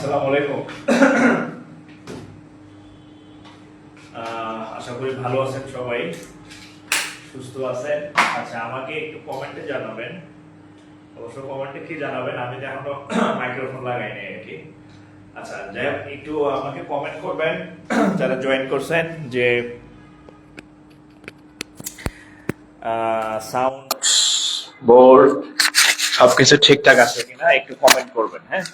আসসালামু আলাইকুম। আশা করি ভালো আছেন সবাই, সুস্থ আছেন। আচ্ছা, আমাকে একটু কমেন্টে জানাবেন, অবশ্য কমেন্টে কি জানাবেন, আমি তো এখনো মাইক্রোফোন লাগাই নাই আর কি। আচ্ছা, যাই হোক, একটু আমাকে কমেন্ট করবেন যারা জয়েন করছেন যে সাউন্ড বোর্ড সবকিছু ঠিকঠাক আছে কিনা একটু কমেন্ট করবেন। হ্যাঁ,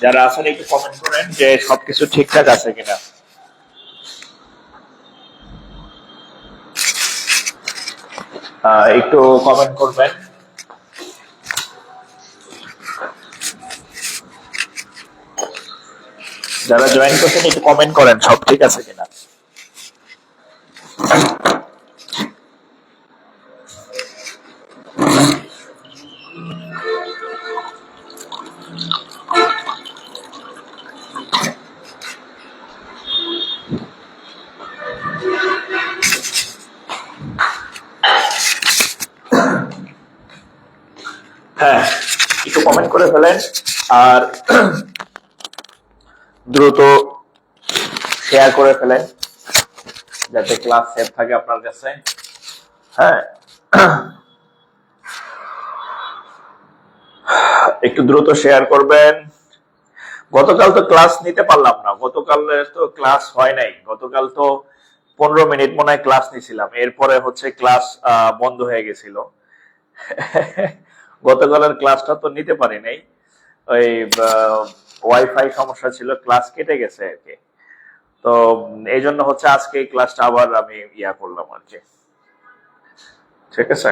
যারা আছেন একটু কমেন্ট করেন যে সবকিছু ঠিকঠাক আছে কিনা। একটু কমেন্ট করবেন। যারা জয়েন করছেন একটু কমেন্ট করেন সব ঠিক আছে কিনা। হ্যাঁ, একটু কমেন্ট করে ফেলেন আর দ্রুত শেয়ার করে ফেলেন যাতে ক্লাস সেভ থাকে আপনার কাছে। হ্যাঁ, একটু দ্রুত শেয়ার করবেন। গতকাল তো ক্লাস নিতে পারলাম না, গতকাল তো ক্লাস হয় নাই। গতকাল তো 15 মিনিট মনে হয় ক্লাস নিছিলাম, এরপরে হচ্ছে ক্লাস বন্ধ হয়ে গেছিল। গতকালের ক্লাসটা তো নিতে পারি নাই, ওই ওয়াইফাই সমস্যা ছিল, ক্লাস কেটে গেছে আর কি। তো এই জন্য হচ্ছে আজকে এই ক্লাসটা আবার আমি করলাম আর কি। ঠিক আছে,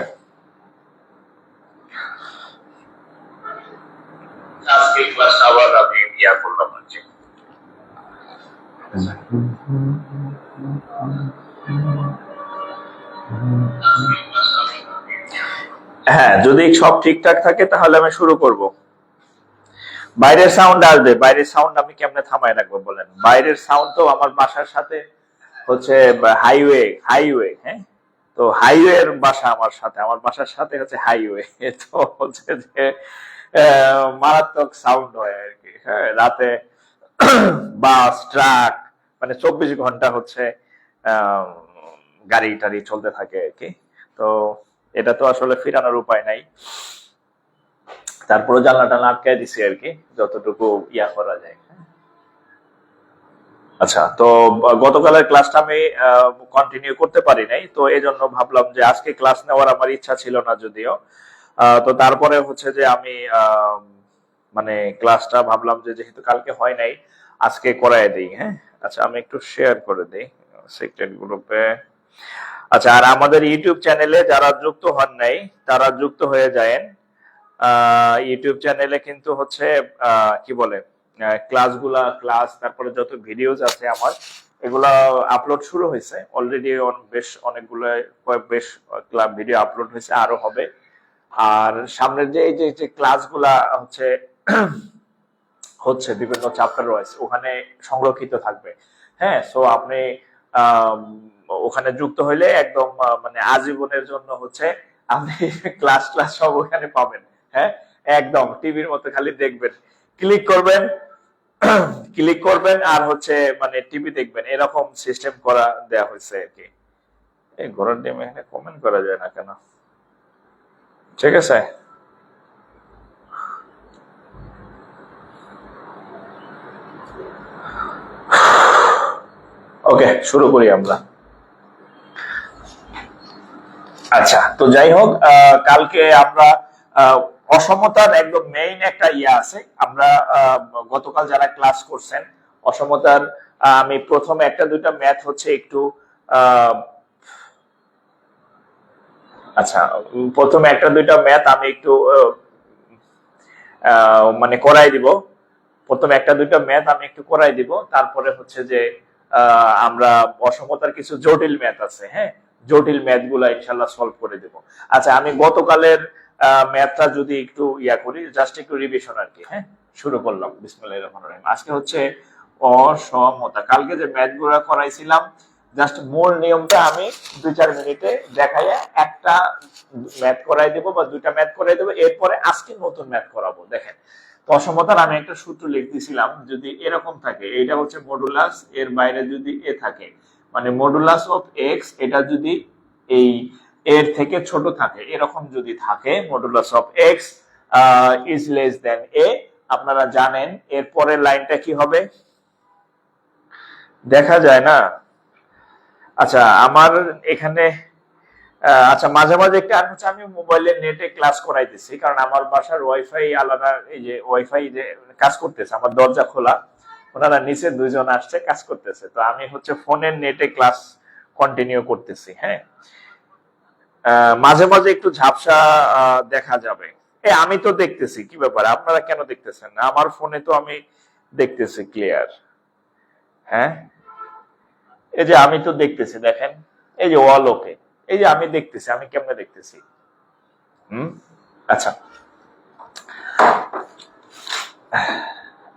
আজকে এই ক্লাসটা আবার আমি করলাম আর কি। হ্যাঁ, যদি সব ঠিকঠাক থাকে তাহলে আমি শুরু করব। বাইরের সাউন্ড আসবে, বাইরের সাউন্ড আমি কেমনে থামায় রাখবো বলেন? বাইরের সাউন্ড তো আমার বাসার সাথে হচ্ছে হাইওয়ে, হাইওয়ে। হ্যাঁ, তো হাইওয়ের বাসা আমার সাথে, আমার বাসার সাথে হচ্ছে হাইওয়ে। তো হচ্ছে যে মারাত্মক সাউন্ড হয় আর কি। হ্যাঁ, রাতে বাস, ট্রাক, মানে 24 ঘন্টা হচ্ছে গাড়ি টাড়ি চলতে থাকে আর কি। তো এটা তো আসলে ফিরানোর উপায় নাই, তারপরে জানলা টানলা আটকাই দিছি আর কি, যতটুকু করা যায়। আচ্ছা, তো গতকালের ক্লাসটা আমি কন্টিনিউ করতে পারি নাই, তো এই জন্য ভাবলাম যে আজকে ক্লাস নেওয়ার আমার ইচ্ছা ছিল না যদিও। তো তারপরে হচ্ছে যে আমি মানে ক্লাসটা ভাবলাম যে যেহেতু কালকে হয় নাই আজকে করায় দিই। হ্যাঁ, আচ্ছা, আমি একটু শেয়ার করে দিই সিক্রেট গ্রুপে। আচ্ছা, আর আমাদের ইউটিউব চ্যানেলে যারা যুক্ত হন নাই তারা যুক্ত হয়ে যায়েন। ইউটিউব চ্যানেলে কিন্তু হচ্ছে কি বলে ক্লাস, তারপরে যত ভিডিওস আছে আমার, এগুলা আপলোড শুরু হয়েছে অলরেডি। বেশ অনেকগুলো বেশ ভিডিও আপলোড হয়েছে, আরো হবে। আর সামনের যে এই যে ক্লাসগুলা হচ্ছে হচ্ছে বিভিন্ন চ্যাপ্টার ওয়াইজ ওখানে সংরক্ষিত থাকবে। হ্যাঁ, সো আপনি আম, ওখানে যুক্ত হইলে একদম মানে আজীবনের জন্য হচ্ছে আপনি ক্লাস ক্লাস সব ওখানে পাবেন। হ্যাঁ, একদম টিভির মতো খালি দেখবেন, ক্লিক করবেন, ক্লিক করবেন আর হচ্ছে মানে টিভি দেখবেন, এরকম সিস্টেম করা দেয়া হয়েছে আর কি। এই ঘোড়ার ডিম এখানে কমেন্ট করা যায় না কেন? ঠিক আছে, ওকে, শুরু করি আমরা। আচ্ছা, তো যাই হোক, কালকে আমরা অসমতার একদম মেইন একটা আছে। আমরা গতকাল যারা ক্লাস করছেন অসমতার, আমি প্রথমে একটা দুইটা ম্যাথ হচ্ছে একটু আহ, আচ্ছা, প্রথমে একটা দুইটা ম্যাথ আমি একটু মানে করাই দিব। প্রথমে একটা দুইটা ম্যাথ আমি একটু করাই দিব, তারপরে হচ্ছে যে আমরা অসমতার কিছু জটিল ম্যাথ আছে। হ্যাঁ, জটিল ম্যাথ গুলা ইনশাল্লাহ সলভ করে দেব। আচ্ছা, আমি গতকালের ম্যাথটা যদি একটু করি, জাস্ট একটু রিভিশন আর কি। হ্যাঁ, শুরু করলাম। বিসমিল্লাহির রহমানির রহিম। আজকে হচ্ছে অসমতা। কালকে যে ম্যাথ গুলা করাইছিলাম, জাস্ট মূল নিয়মটা আমি 2-4 মিনিটে দেখাইয়া একটা ম্যাথ করাই দেবো বা দুইটা ম্যাথ করাই দেবো, এরপরে আজকে নতুন ম্যাথ করাবো। দেখেন, তো অসমতার আমি একটা সূত্র লিখতেছিলাম, যদি এরকম থাকে, এটা হচ্ছে মডুলাস, এর বাইরে যদি এ থাকে, মানে মডুলাস অফ এক্স, এটা যদি এই এর থেকে ছোট থাকে, এরকম যদি থাকে, modulus of x is less than a, আপনারা জানেন এর পরের লাইনটা কি হবে, দেখা যায় না। আচ্ছা আমার এখানে আচ্ছা মাঝে মাঝে একটা হচ্ছে আমি মোবাইলে নেটে ক্লাস করাইতেছি, কারণ আমার বাসার ওয়াইফাই আলাদা, এই যে ওয়াইফাই যে কাজ করতেছে, আমার দরজা খোলা, ওনারা নিচে দুইজন আসছে কাজ করতেছে, তো আমি হচ্ছে ফোনের নেটে ক্লাস কন্টিনিউ করতেছি। হ্যাঁ, মাঝে মাঝে একটু ঝাপসা দেখা যাবে। আমি তো দেখতেছি, কি ব্যাপার আপনারা কেন দেখতেছেন না? আমার ফোনে তো আমি দেখতেছি ক্লিয়ার। হ্যাঁ, এই যে আমি তো দেখতেছি, দেখেন এই যে ওয়াল ওকে, এই যে আমি দেখতেছি, আমি কেমনে দেখতেছি। আচ্ছা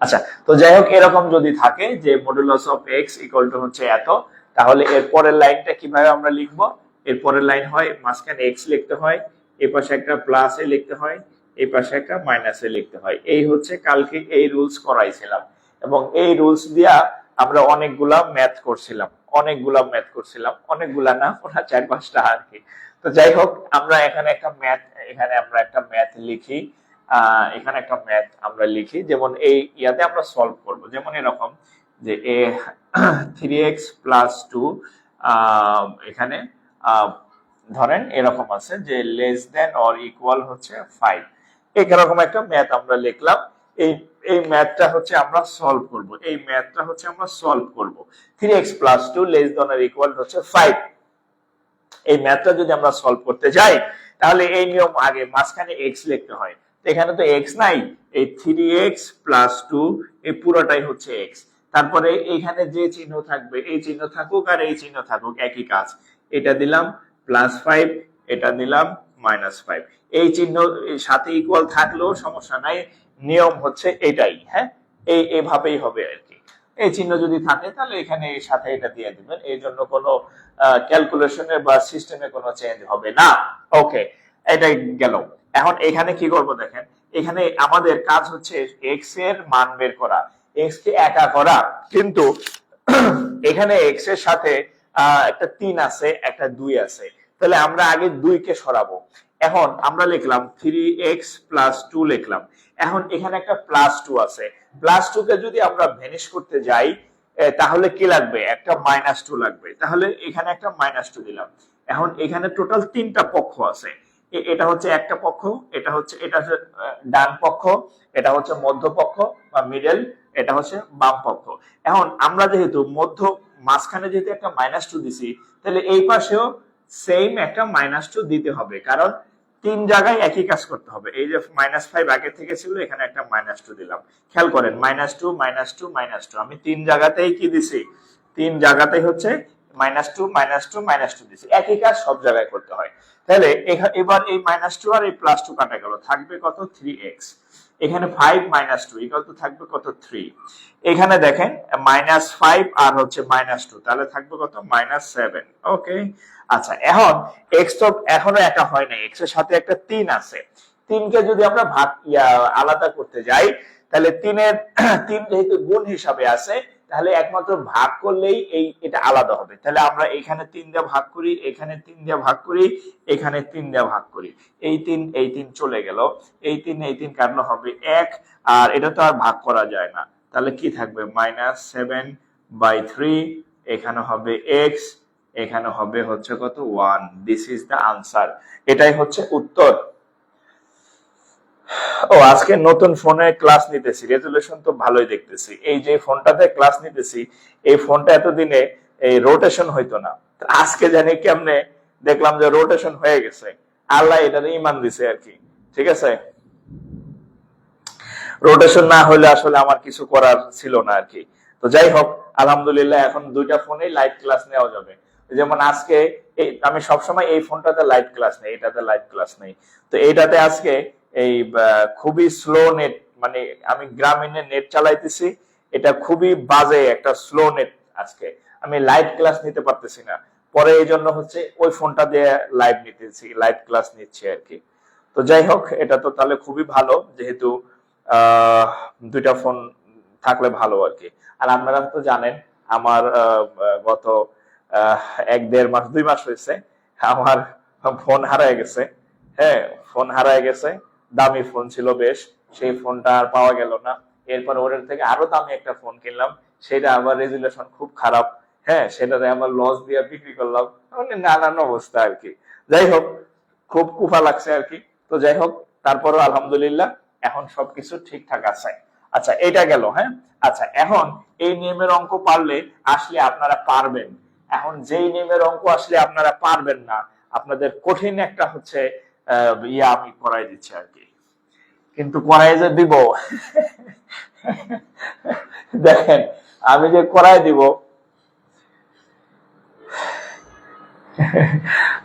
আচ্ছা, তো যাই হোক, এরকম যদি থাকে যে modulus of x equal to হচ্ছে এত, তাহলে এর পরের লাইনটা কিভাবে আমরা লিখবো? এর পরের লাইন হয় মাঝখানে এক্স লিখতে হয়, এই পাশে একটা প্লাস এ লিখতে হয়, এই পাশে একটা মাইনাস এ লিখতে হয়। এই হচ্ছে কালকে এই রুলস করাইছিলাম, এবং এই রুলস দিয়া আমরা অনেকগুলা ম্যাথ করছিলাম, অনেকগুলা না, ওরা 4-5টা আর কি। তো যাই হোক, আমরা এখানে একটা ম্যাথ লিখি, এখানে একটা ম্যাথ আমরা লিখি, যেমন এই ইয়াতে আমরা সলভ করব, যেমন এরকম যে এ 3x প্লাস 2, এখানে ধরেন এরকম আছে যে লেস দেন অর ইকুয়াল হচ্ছে 5, এরকম একটা ম্যাথ আমরা লিখলাম। এই এই ম্যাথটা হচ্ছে আমরা সলভ করব, 3x plus 2 less than or equal হচ্ছে 5। এই ম্যাথটা যদি আমরা সলভ করতে যাই, তাহলে এই নিয়ম, আগে মাঝখানে x লিখতে হয়, এখানে তো x নাই, এই 3x প্লাস 2 এই পুরোটাই হচ্ছে x, তারপরে এখানে যে চিহ্ন থাকবে, এই চিহ্ন থাকুক আর এই চিহ্ন থাকুক একই কাজ, এটা দিলাম প্লাস 5, এটা দিলাম মাইনাস 5, এই চিহ্ন সাথে ইকুয়াল থাকলেও সমস্যা নাই, নিয়ম হচ্ছে এটাই। হ্যাঁ, এইভাবেই হবে আর কি। এই চিহ্ন যদি থাকে তাহলে এখানে এর সাথে এটা দিয়ে দিবেন, এই জন্য কোনো ক্যালকুলেশনে বা সিস্টেমে কোনো চেঞ্জ হবে না। ওকে, এটাই গেল। এখন এখানে কি করব দেখেন, এখানে আমাদের কাজ হচ্ছে x এর মান বের করা, x কে একা করা, কিন্তু এখানে x এর সাথে একটা 3 আছে, একটা 2 আছে, তাহলে আমরা আগে 2 কে সরাবো। এখন আমরা লিখলাম 3x প্লাস 2 লিখলাম, এখন এখানে একটা প্লাস 2 আছে, প্লাস 2 কে যদি আমরা ভ্যানিশ করতে যাই, তাহলে কি লাগবে, একটা মাইনাস 2 লাগবে, তাহলে এখানে একটা মাইনাস 2 দিলাম। এখন এখানে টোটাল 3টা পক্ষ আছে, এটা হচ্ছে একটা পক্ষ, এটা হচ্ছে ডান পক্ষ, এটা হচ্ছে মধ্য পক্ষ বা মিডল, এটা হচ্ছে বাম পক্ষ। এখন আমরা যেহেতু মাঝখানে যেহেতু একটা মাইনাস 2 দিছি, তাহলে এই পাশেও সেম একটা মাইনাস 2 দিতে হবে, কারণ 3 জায়গায় একই কাজ করতে হবে। এই যে -5 আগে থেকে ছিল, এখানে একটা -2 দিলাম, খেয়াল করেন -2 -2 -2, আমি 3 জায়গাতেই কি দিছি, 3 জায়গাতেই হচ্ছে -2 -2 -2 দিছি, একই কাজ সব জায়গায় করতে হয়। তাহলে এবার এই -2 আর এই +2 কাটা গেল, থাকবে কত, 3x, এখানে 5 -2 ইকুয়াল টু থাকবে কত, 3, এখানে দেখেন -5 আর হচ্ছে -2, তাহলে থাকবে কত, -7। ওকে, আচ্ছা, এখন x তো এখনো একা হয় না, x এর সাথে একটা 3 আছে, 3 কে যদি আমরা আলাদা করতে যাই, তাহলে 3 যেহেতু গুণ হিসাবে আছে, তাহলে একমাত্র ভাগ করলেই এটা আলাদা হবে। তাহলে আমরা এখানে 3 দিয়ে ভাগ করি, এখানে 3 দিয়ে ভাগ করি, এখানে 3 দিয়ে ভাগ করি, এই 3 চলে গেল, এই 3 কাটলে হবে 1, আর এটা তো আর ভাগ করা যায় না, তাহলে কি থাকবে, -7/3, এখানে হবে x, এখানে হবে হচ্ছে কত, 1। দিস ইজ দ্য আনসার, এটাই হচ্ছে উত্তর। ও, আজকে নতুন ফোনে ক্লাস নিতেছি, রেজুলেশন তো ভালোই দেখতেছি, এই যে ফোনটাতে ক্লাস নিতেছি, এই ফোনটা এতদিনে এই রোটেশন হইতো না, আজকে জানি কেমনে দেখলাম যে রোটেশন হয়ে গেছে, আল্লাহ এটাতে ইমান দিছে আর কি। ঠিক আছে, রোটেশন না হলে আসলে আমার কিছু করার ছিল না আর কি। তো যাই হোক, আলহামদুলিল্লাহ এখন দুইটা ফোনেই লাইভ ক্লাস নেওয়া যাবে। যেমন আজকে আমি সবসময় এই ফোনটাতে লাইভ ক্লাস নেই, এটাতে লাইভ ক্লাস নেই, তো এইটাতে আজকে এই খুবই স্লো নেট, মানে আমি গ্রামীণের নেট চালাইতেছি, এটা খুবই বাজে একটা স্লো নেট, আজকে আমি লাইভ ক্লাস নিতে পারতেছি না, পরে এই জন্য হচ্ছে ওই ফোনটা দিয়ে লাইভ ক্লাস নিচ্ছি আর কি। তো যাই হোক, এটা তো তাহলে খুবই ভালো, যেহেতু আহ, দুইটা ফোন থাকলে ভালো আর কি। আর আপনারা তো জানেন আমার গত আহ, 1-1.5 মাস 2 মাস হয়েছে আমার ফোন হারায় গেছে। হ্যাঁ, ফোন হারায় গেছে। দামি ফোন ছিল বেশ, সেই ফোনটা আর পাওয়া গেল না। এরপর ওদের থেকে আরো দামি একটা ফোন কিনলাম, সেটা আবার রেজুলেশন খুব খারাপ। হ্যাঁ, সেটাতে আবার লস দিয়ে বিক্রি করলাম, মানে নানান অবস্থা আর কি। যাই হোক, খুব কুফা লাগছে আর কি। তো যাই হোক, তারপরও আলহামদুলিল্লাহ এখন সবকিছু ঠিকঠাক আছে। আচ্ছা, এটা গেল। হ্যাঁ, আচ্ছা, এখন এই নিয়মের অঙ্ক পারলে আসলে আপনারা পারবেন। এখন যেই নিয়মের অঙ্ক আসলে আপনারা পারবেন না, আপনাদের কঠিন একটা হচ্ছে ইয়া আমি করাই দিচ্ছি আর কি। কিন্তু করাই যে দিব দেখেন, আমি যে করাই দিব।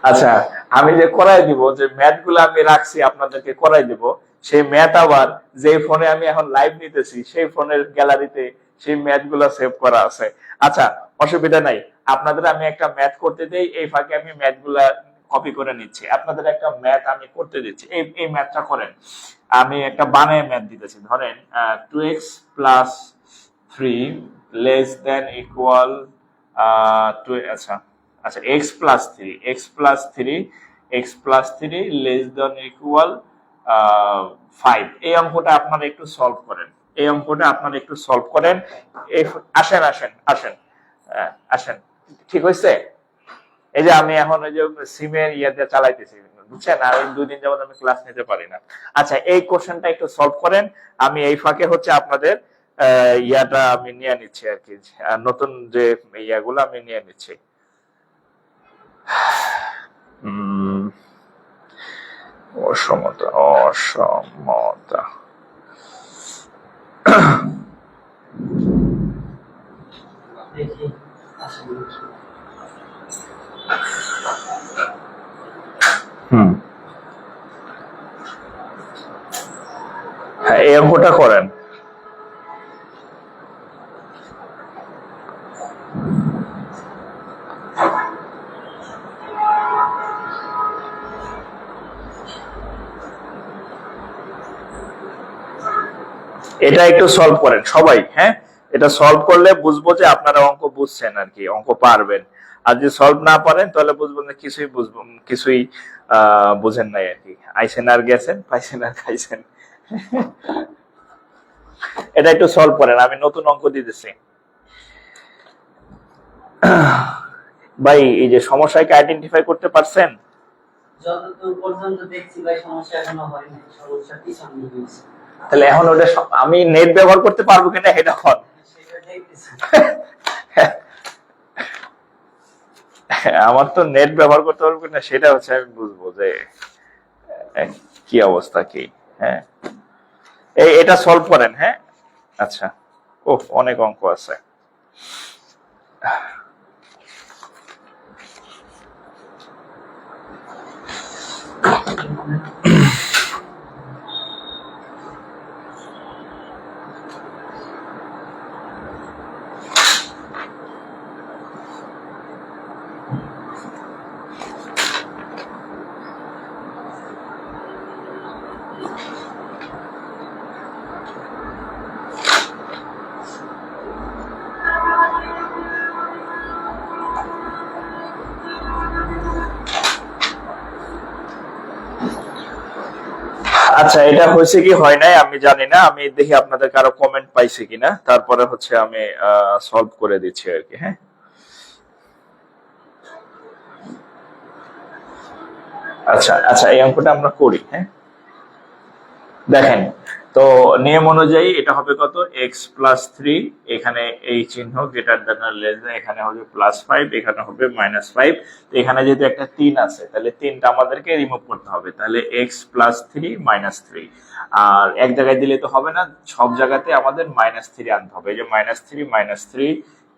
আচ্ছা, আমি যে করাই দিব, যে ম্যাথ গুলো আমি রাখছি আপনাদেরকে করাই দিব, সেই ম্যাথ আবার যে ফোনে আমি এখন লাইভ নিতেছি সেই ফোনের গ্যালারিতে সেই ম্যাথ গুলো সেভ করা আছে। আচ্ছা, অসুবিধা নাই, আপনাদের আমি একটা ম্যাথ করতে দেই, এই ফাঁকে আমি ম্যাথ গুলা কপি করে নিচ্ছি। আপনাদের একটা ম্যাথ আমি করতে দিচ্ছি, এই ম্যাথটা করেন। আমি একটা বানায় ম্যাথ দিতেছি। ধরেন 2x+3 less than equal two, আচ্ছা আচ্ছা, x+3 লেস দেন ইকুয়াল 5। এই অঙ্কটা আপনারা একটু সলভ করেন, এই অঙ্কটা আপনারা একটু সলভ করেন। আসেন আসেন আসেন, আসেন। ঠিক হয়েছে? এই যে আমি এখন ওই যে সিমের ইয়েতে চালাইতেছি, বুঝছেন? আর 2 দিন যাবত আমি ক্লাস নিতে পারি না। আচ্ছা, এই কোশ্চেনটা একটু সলভ করেন। আমি এই ফাঁকে হচ্ছে আপনাদের ইয়াটা আমি নিয়ে নিচ্ছি আর কি, নতুন যে ইয়াগুলো আমি নিয়ে নিচ্ছি। অসমতা, অসমতা। হ্যাঁ, এই অঙ্কটা করেন। এটা একটু সলভ করেন সবাই। হ্যাঁ, এটা সলভ করলে বুঝবো যে আপনারা অঙ্ক বুঝছেন আর কি, অঙ্ক পারবেন। আর যদি সলভ না পারেন তাহলে বুঝবো না কিছুই বুঝবো, কিছুই বুঝেন নাই আর কি। আইসেন আর গেছেন, পাইছেন আর খাইছেন। এটা একটু সলভ করেন, আমি নতুন অঙ্ক দিতেছি। ভাই, এই যে সমস্যাকে আইডেন্টিফাই করতে পারছেন? যতদূর পর্যন্ত দেখছি ভাই সমস্যা এখনো হয়নি, সমস্যাটি সামনে হয়েছে। তাহলে এখন ওটা আমি নেট ব্যবহার করতে পারবো কিনা এটা হন। আমার তো নেট ব্যবহার করতে পারবো কিনা সেটা হচ্ছে আমি বুঝবো যে কি অবস্থা কি। হ্যাঁ, এটা সলভ করেন। হ্যাঁ, আচ্ছা, ও অনেক অঙ্ক আছে। আচ্ছা, এটা হয়েছে কি হয় নাই আমি জানি না, আমি দেখি আপনাদের কারো কমেন্ট পাইছি কিনা, তারপরে হচ্ছে আমি সলভ করে দিচ্ছি আর কি। হ্যাঁ, আচ্ছা আচ্ছা, এই অঙ্কটা আমরা করি। হ্যাঁ, দেখেন, তো নিয়ম অনুযায়ী এটা হবে কত, x+3, এখানে এই চিহ্ন গ্রেটার দেন আর লেস দেন, এখানে হবে +5, এখানে হবে -5। তো এখানে যেহেতু একটা 3 আছে, তাহলে 3টা আমাদেরকে রিমুভ করতে হবে, তাহলে x+3 -3। আর এক জায়গায় দিলে তো হবে না, সব জায়গাতে আমাদের -3 আনতে হবে। এই যে -3,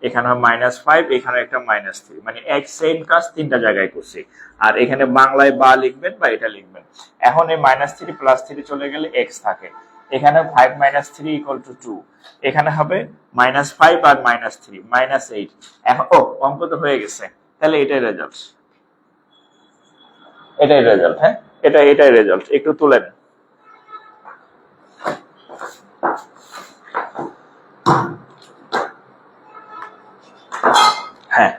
এখানে -5, এখানে একটা -3, মানে এক সেম কাজ 3টা জায়গায় করছি। আর এখানে বাংলায় বা লিখবেন বা এটা লিখবেন। এখন এই -3 +3 চলে গেলে x থাকে, এখানে 5 - 3 = 2, এখানে হবে -5 আর -3 -8। এখন অঙ্ক তো হয়ে গেছে, তাহলে এটাই রেজাল্ট, এটাই রেজাল্ট। হ্যাঁ, এটাই রেজাল্ট, একটু তুলেন। হ্যাঁ,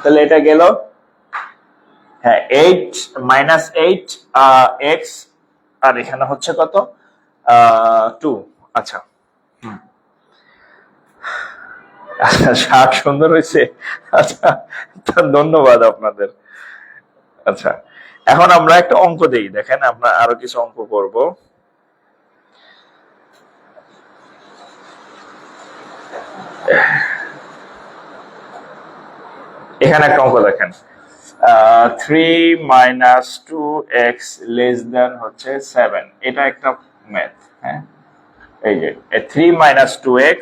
তাহলে এটা গেল। হ্যাঁ, 8 মাইনাস 8 এক্স, আর এখানে হচ্ছে কত 2। আচ্ছা, শার্ট সুন্দর হয়েছে। আচ্ছা, ধন্যবাদ আপনাদের। আচ্ছা, এখন আমরা একটা অঙ্ক দেই, দেখেন আমরা আরো কিছু অঙ্ক করব। এখানে একটা অঙ্ক দেখেন, 3 মাইনাস 2x লেস দেন হচ্ছে 7। এটা একটা ম্যাথ। হ্যাঁ, এই যে 3 মাইনাস 2x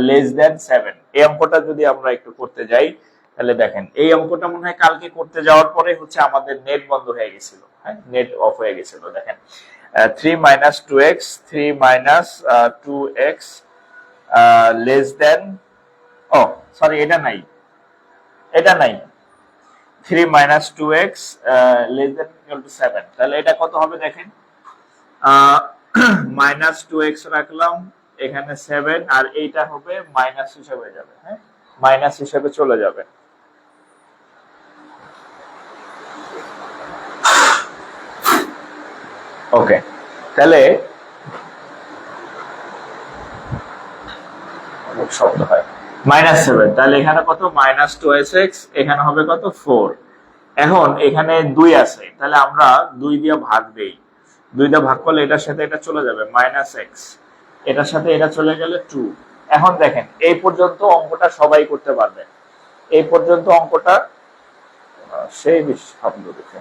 লেস দেন 7, এই অঙ্কটা যদি আমরা একটু করতে যাই, তাহলে দেখেন এই অঙ্কটা মনে হয় কালকে করতে যাওয়ার পরে হচ্ছে আমাদের নেট বন্ধ হয়ে গেছিল। হ্যাঁ, নেট অফ হয়ে গেছিল। দেখেন 3 minus 2x, 3 minus 2x less than, oh sorry এটা নাই, এটা নাই, 3 minus 2x less than equal to 7। তাহলে এটা কত হবে দেখেন, মাইনাস 2x রাখলাম, এখানে 7, আর এইটা হবে মাইনাস হিসেবে যাবে। হ্যাঁ, মাইনাস হিসেবে চলে যাবে। ওকে, তাহলে অনেক শব্দ হয়, মাইনাস 7, তাহলে এখানে কত মাইনাস 2x, এখানে হবে কত 4। এখন এখানে 2 আছে, তাহলে আমরা 2 দিয়ে ভাগ দেই। 2 দিয়ে ভাগ করলে এটার সাথে এটা চলে যাবে মাইনাস এক্স, এটার সাথে এটা চলে গেলে 2। এখন দেখেন এই পর্যন্ত অঙ্কটা সবাই করতে পারবে, এই পর্যন্ত অঙ্কটা সেই শব্দ দেখে।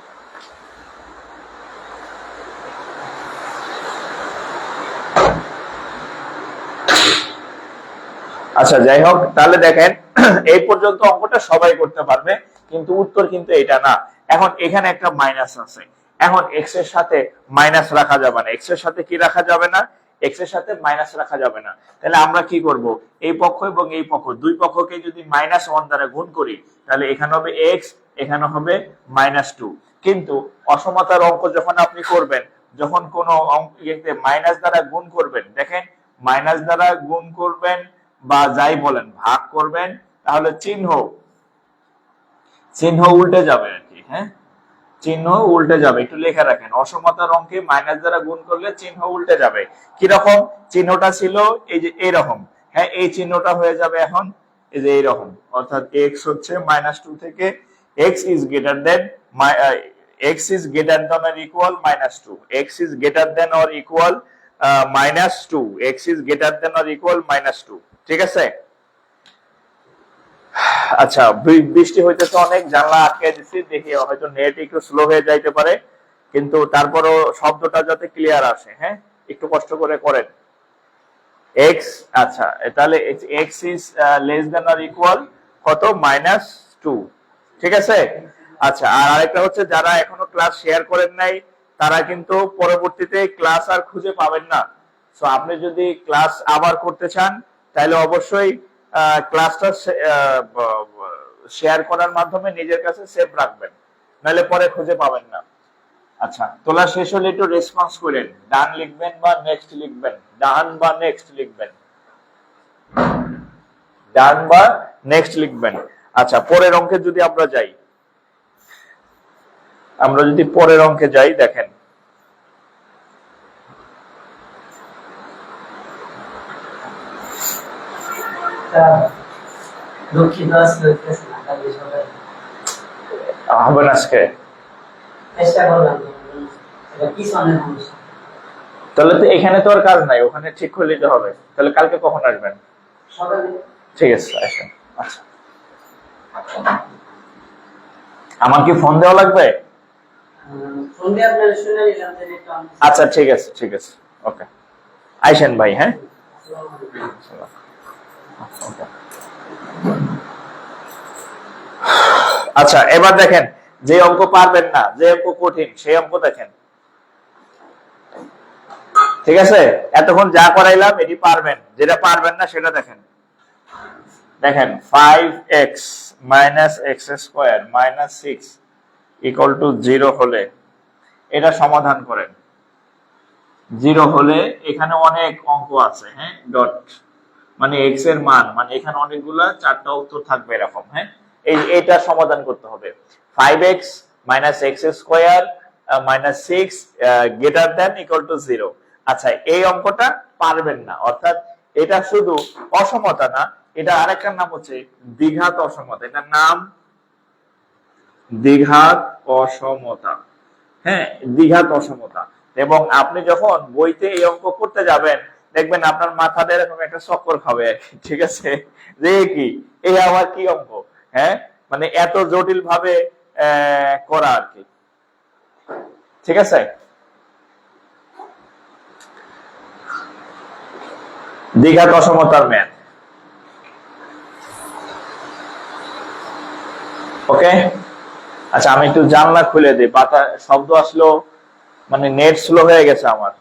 আচ্ছা, যাই হোক, তাহলে দেখেন এই পর্যন্ত অঙ্কটা সবাই করতে পারবে, কিন্তু উত্তর কিন্তু এটা না। এখন এখানে একটা মাইনাস আছে, এখন এক্স এর সাথে মাইনাস রাখা যাবে না। এক্স এর সাথে কি রাখা যাবে না? এক্স এর সাথে মাইনাস রাখা যাবে না। তাহলে আমরা কি করব, এই পক্ষ এবং এই পক্ষ, দুই পক্ষকে যদি -1 দ্বারা গুণ করি, তাহলে এখানে হবে এক্স, এখানে হবে -2। কিন্তু অসমতার অঙ্ক যখন আপনি করবেন, যখন কোনো অঙ্কে মাইনাস দ্বারা গুণ করবেন, দেখেন মাইনাস দ্বারা গুণ করবেন বা যাই বলেন ভাগ করবেন, তাহলে চিহ্ন উল্টে যাবে আর কি। হ্যাঁ, চিহ্ন উল্টে যাবে, একটু লেখা রাখেন, অসমতার অঙ্কে মাইনাস দ্বারা গুণ করলে চিহ্ন উল্টে যাবে। কিরকম? চিহ্নটা ছিল এই যে এইরকম, হ্যাঁ, এই চিহ্নটা হয়ে যাবে এখন এই যে এইরকম, অর্থাৎ এক্স হচ্ছে -2 থেকে x is greater then x is greater than or equal -2, x is greater than or equal -2, x is greater than or equal -2। ঠিক আছে? আচ্ছা, বৃষ্টি হইতেছে অনেক, জানলা আটকে দিচ্ছি, দেখি হয়তো নেট একটু স্লো হয়ে যাইতে পারে, কিন্তু তারপরও শব্দটা যাতে ক্লিয়ার আসে। হ্যাঁ, একটু কষ্ট করে করেন। x, আচ্ছা তাহলে x is less than or equal কত -2। ঠিক আছে? আচ্ছা, আর আরেকটা হচ্ছে, যারা এখনো ক্লাস শেয়ার করেন নাই তারা কিন্তু পরবর্তীতে ক্লাস আর খুঁজে পাবেন না। সো আপনি যদি ক্লাস আবার করতে চান, তাহলে অবশ্যই ক্লাসটা শেয়ার করার মাধ্যমে নিজের কাছে সেভ রাখবেন, নাহলে পরে খুঁজে পাবেন না। আচ্ছা, তোলা শেষ হলে একটু রেসপন্স করেন, ডান লিখবেন বা নেক্সট লিখবেন, ডান বা নেক্সট লিখবেন, ডান বা নেক্সট লিখবেন। আচ্ছা, পরের অঙ্কে যদি আমরা যাই, পরের অঙ্কে যাই, দেখেন হবে না আজকে, তাহলে তো এখানে তো আর কাজ নাই, ওখানে ঠিক করে নিতে হবে। তাহলে কালকে কখন আসবেন? ঠিক আছে, আসেন। আচ্ছা, আমার কি ফোন দেওয়া লাগবে? আচ্ছা, ঠিক আছে, ঠিক আছে, ওকে, আইসেন ভাই। হ্যাঁ, আচ্ছা, এবার দেখেন, যে অঙ্ক পারবেন না, যে অঙ্ক কঠিন, সেই অঙ্ক দেখেন। ঠিক আছে, এতক্ষণ যা করাইলাম এটি পারবেন, যেটা পারবেন না সেটা দেখেন। দেখেন 5x - x² -6 = 0 হলে এটা সমাধান করেন। জিরো হলে এখানে অনেক অঙ্ক আছে, হ্যাঁ, ডট মানে এক্স এর মান, মানে এখানে অনেকগুলা চারটা উত্তর থাকবে এরকম, হ্যাঁ। এইটা সমাধান করতে হবে। 5x minus x square minus 6 greater than equal to 0। আচ্ছা, এই অঙ্কটা পারবেন না, অর্থাৎ এটা শুধু অসমতা না, এটা আরেকটার নাম হচ্ছে দ্বিঘাত অসমতা। এটার নাম দ্বিঘাত অসমতা, হ্যাঁ, দ্বিঘাত অসমতা। এবং আপনি যখন বইতে এই অঙ্ক করতে যাবেন, দেখবেন আপনার মাথাতে এরকম একটা চক্কর খাবে আর কি, ঠিক আছে, যে কি এই আবার কি অঙ্ক, হ্যাঁ, মানে এত জটিল ভাবে করা আর কি, ঠিক আছে। দ্বিঘাত অসমতার ম্যাথ, ওকে। আচ্ছা, আমি একটু জানলা খুলে দিই, শব্দ আসলো, মানে নেট স্লো হয়ে গেছে আমার।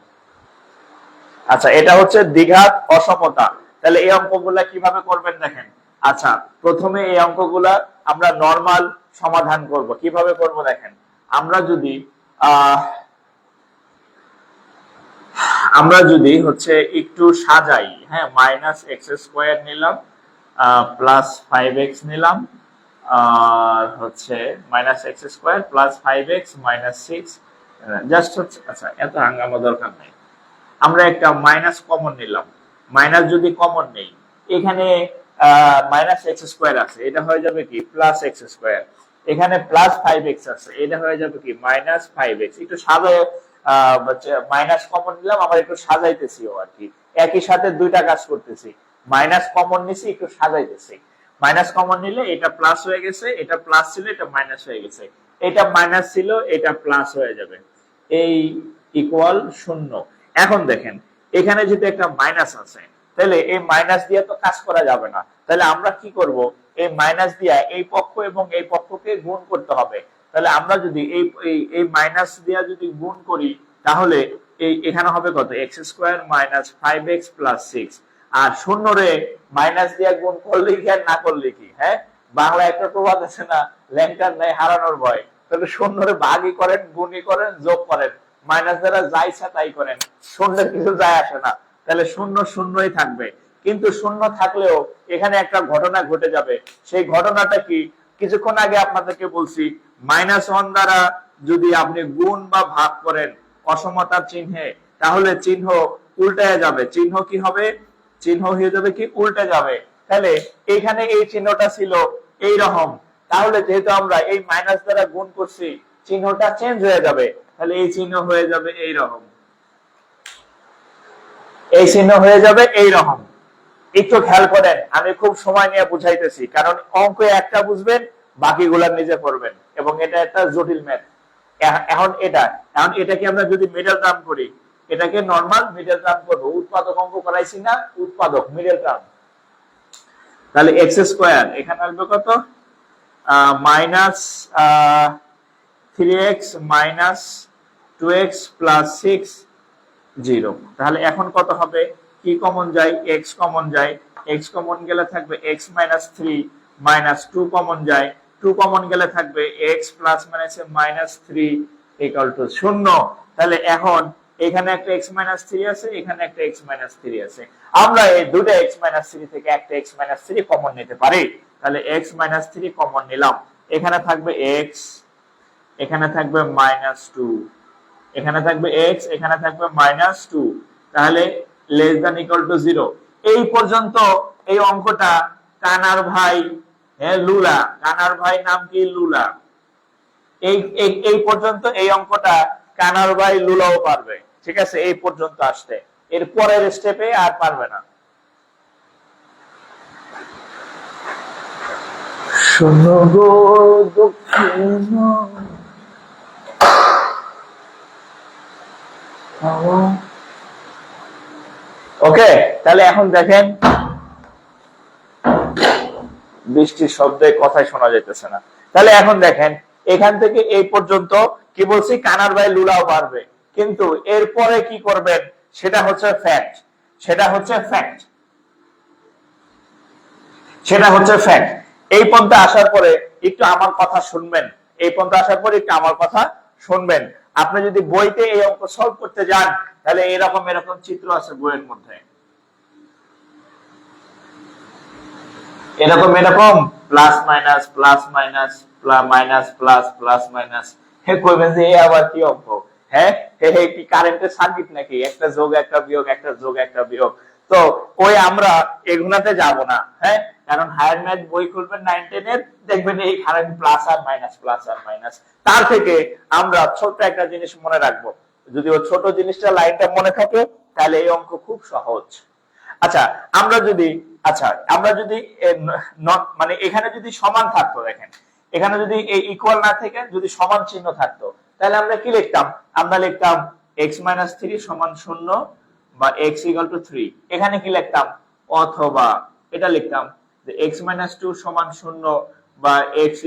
আচ্ছা, এটা হচ্ছে দ্বিঘাত অসমতা। তাহলে এই অঙ্কগুলা কিভাবে করবেন দেখেন। আচ্ছা, প্রথমে এই অঙ্কগুলা আমরা নরমাল সমাধান করব। কিভাবে করব দেখেন, আমরা যদি হচ্ছে একটু সাজাই, হ্যাঁ, মাইনাস এক্স স্কোয়ার নিলাম, প্লাস 5x নিলাম, আর হচ্ছে minus x square plus 5x minus 6, just হচ্ছে, আচ্ছা এত হাঙ্গামা দরকার নেই। আমরা একটা মাইনাস কমন নিলাম, মাইনাস যদি কমন নেই, এখানে মাইনাস এক্স স্কোয়ার আছে, এটা হয়ে যাবে কি প্লাস এক্স স্কোয়ার। এখানে প্লাস 5x আছে, এটা হয়ে যাবে কি মাইনাস 5x। একটু সাজায় মাইনাস কমন নিলাম, আবার একটু সাজাইতেছিও আর কি, একই সাথে দুইটা কাজ করতেছি। মাইনাস কমন নিছি, একটু সাজাইতেছি। মাইনাস কমন নিলে এটা প্লাস হয়ে গেছে, এটা প্লাস ছিল, এটা মাইনাস হয়ে গেছে, এটা মাইনাস ছিল, এটা প্লাস হয়ে যাবে, এই ইকুয়াল 0। এখন দেখেন, এখানে যদি একটা মাইনাস আছে, তাহলে এই মাইনাস দিয়ে তো কাজ করা যাবে না। তাহলে আমরা কি করব, এই মাইনাস দিয়ে এই পক্ষ এবং এই পক্ষকে গুণ করতে হবে। তাহলে আমরা যদি এই মাইনাস দিয়ে যদি গুণ করি, তাহলে এখানে হবে কত, x square minus 5x plus 6। আর 0 রে মাইনাস দিয়ে গুণ করলে কি আর না করলে কি, হ্যাঁ, বাংলা একটা প্রবাদ আছে না, ল্যাংটার নাই হারানোর ভয়। তাহলে 0 রে ভাগই করেন, গুণই করেন, যোগ করেন, মাইনাস দ্বারা যা ইচ্ছা তাই করেন, শূন্যের কিছু যায় আসে না। তাহলে 0 শূন্যই থাকবে। কিন্তু 0 থাকলেও এখানে একটা ঘটনা ঘটে যাবে। সেই ঘটনাটা কি, কিছুক্ষণ আগে আপনাদেরকে বলছি, -1 দ্বারা যদি আপনি গুণ বা ভাগ করেন অসমতার চিহ্নে, তাহলে চিহ্ন উল্টায় যাবে। চিহ্ন কি হবে, চিহ্ন হয়ে যাবে কি উল্টে যাবে। তাহলে এখানে এই চিহ্নটা ছিল এই রকম, তাহলে যেহেতু আমরা এই মাইনাস দ্বারা গুণ করছি, চিহ্নটা চেঞ্জ হয়ে যাবে। তাহলে এই চিহ্ন হয়ে যাবে এই রকম, এই চিহ্ন হয়ে যাবে এই রকম। একটু খেয়াল করেন, আমি খুব সময় নিয়ে বুঝাইতেছি, কারণ অঙ্ক একটা বুঝবেন, বাকিগুলা নিজে করবেন, এবং এটা একটা জটিল ম্যাথ। এখন এটাকে আমরা যদি মিডল টার্ম করি, এটাকে নরমাল মিডল টার্ম করবো। উৎপাদক অঙ্ক করাইছি না, উৎপাদক মিডল টার্ম। তাহলে এক্স স্কোয়ার এখানে আসবে কত, minus 3x minus 2x plus 6 0। তাহলে এখন কত হবে, কি কমন যায়, x কমন যায়, x কমন গেলে থাকবে x মাইনাস 3 মাইনাস 2 কমন যায়, 2 কমন গেলে থাকবে x plus minus 3 equal to 0। তাহলে এখন এখানে একটা x মাইনাস 3 আছে, এখানে একটা x মাইনাস 3 আছে, আমরা এই দুটো x মাইনাস 3 থেকে একটা x মাইনাস 3 কমন নিতে পারি। তাহলে x মাইনাস 3 কমন নিলাম, এখানে থাকবে x, এখানে থাকবে মাইনাস 2, এখানে থাকবে x, এখানে থাকবে মাইনাস 2, তাহলে লেস দ্যান ইকুয়াল টু 0। এই পর্যন্ত এই অঙ্কটা কানার ভাই, হ্যাঁ লুলা, কানার ভাই নাম কি লুলা, এই পর্যন্ত এই অঙ্কটা কানার ভাই লুলাও পারবে, ঠিক আছে, এই পর্যন্ত আসতে। এর পরের স্টেপে আর পারবে না। শোনো গো দক্ষিণ, ওকে। তাহলে এখন দেখেন, বৃষ্টির শব্দে কথাই শোনা যাইতেছে না। তাহলে এখন দেখেন, এখান থেকে এই পর্যন্ত কি বলছি, কানার ভাই লুলাও পারবে, কিন্তু এরপরে কি করবেন সেটা হচ্ছে ফ্যাক্ট, সেটা হচ্ছে ফ্যাক্ট, সেটা হচ্ছে ফ্যাক্ট। এই পর্যন্ত আসার পরে একটু আমার কথা শুনবেন, এই পর্যন্ত আসার পরে একটু আমার কথা শুনবেন। আপনি যদি বইতে এই অঙ্ক সলভ করতে যান তাহলে এরকম এরকম চিত্র আছে বইয়ের মধ্যে, এরকম এরকম plus minus plus minus minus plus plus minus. হে কইবেন যে এ আবার কি অঙ্ক, হ্যাঁ হে কি কারেন্টের সার্কিট নাকি, একটা যোগ একটা বিয়োগ একটা যোগ একটা বিয়োগ। তো ওই আমরা এগুলাতে যাব না, হ্যাঁ, কারণ হায়ার ম্যাথ বই খুলবেন 9 10 এর, দেখবেন এই কারেন্ট প্লাস আর মাইনাস। তার থেকে আমরা ছোট একটা জিনিস মনে রাখবো, যদি ও ছোট জিনিসটা লাইনটা মনে থাকে তাহলে এই অঙ্ক খুব সহজ। আচ্ছা আমরা যদি মানে এখানে যদি সমান থাকতো, দেখেন এখানে যদি এই ইকুয়াল না থেকে যদি সমান চিহ্ন থাকতো তাহলে আমরা কি লিখতাম, আমরা লিখতাম x-3 সমান 0 বা x = 3। এখানে কি লিখতাম, অথবা এটা লিখতাম যে x-2 সমান 0 বা x =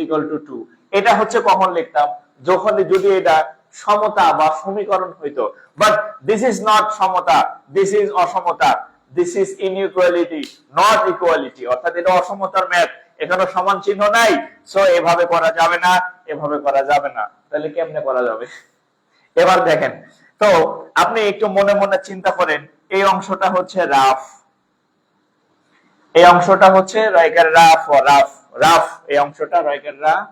2। এটা হচ্ছে কখন লিখতাম, যখন যদি এটা সমতা বা সমীকরণ হইতো। বাট দিস ইজ নট সমতা, দিস ইজ অসমতা, this is inequality not equality, অর্থাৎ এটা অসমতার ম্যাথ, এখানে সমান চিহ্ন নাই, সো এভাবে করা যাবে না, এভাবে করা যাবে না। তাহলে কেমনে করা যাবে, এবার দেখেন তো আপনি একটু মনে মনে চিন্তা করেন, এই অংশটা হচ্ছে রাফ, এই অংশটা হচ্ছে রাইকার রাফ ও রাফ রাফ, এই অংশটা রাইকার রাফ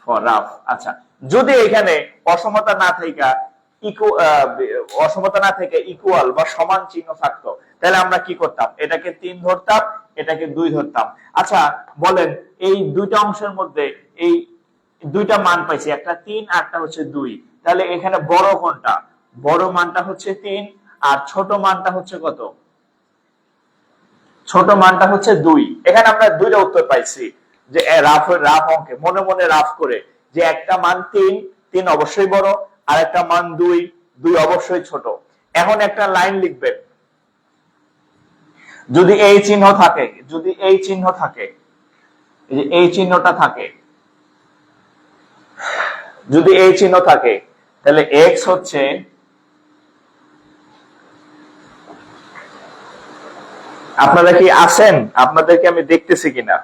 ও রাফ। আচ্ছা যদি এখানে অসমতা না থেকে ইকুয়াল বা সমান চিহ্ন থাকতো তাহলে আমরা কি করতাম, এটাকে 3 ধরতাম, এটাকে 2 ধরতাম। আচ্ছা বলেন এই দুইটা অংশের মধ্যে এই দুইটা মান পাইছি, একটা 3 আর একটা হচ্ছে 2, তাহলে এখানে বড় কোনটা, বড় মানটা হচ্ছে 3 আর ছোট মানটা হচ্ছে কত, ছোট মানটা হচ্ছে 2। এখানে আমরা দুইটা উত্তর পাইছি যে রাফ অঙ্কে মনে মনে রাফ করে, যে একটা মান 3 অবশ্যই বড়, আর একটা মান 2 অবশ্যই ছোট। এখন একটা লাইন লিখবেন, যদি এই চিহ্ন থাকে, যদি এই চিহ্ন থাকে, এই যে এই চিহ্নটা থাকে, যদি এই চিহ্ন থাকে তাহলে x হচ্ছে আপনারা কি আছেন, আপনাদেরকে আমি দেখতেছি কিনা।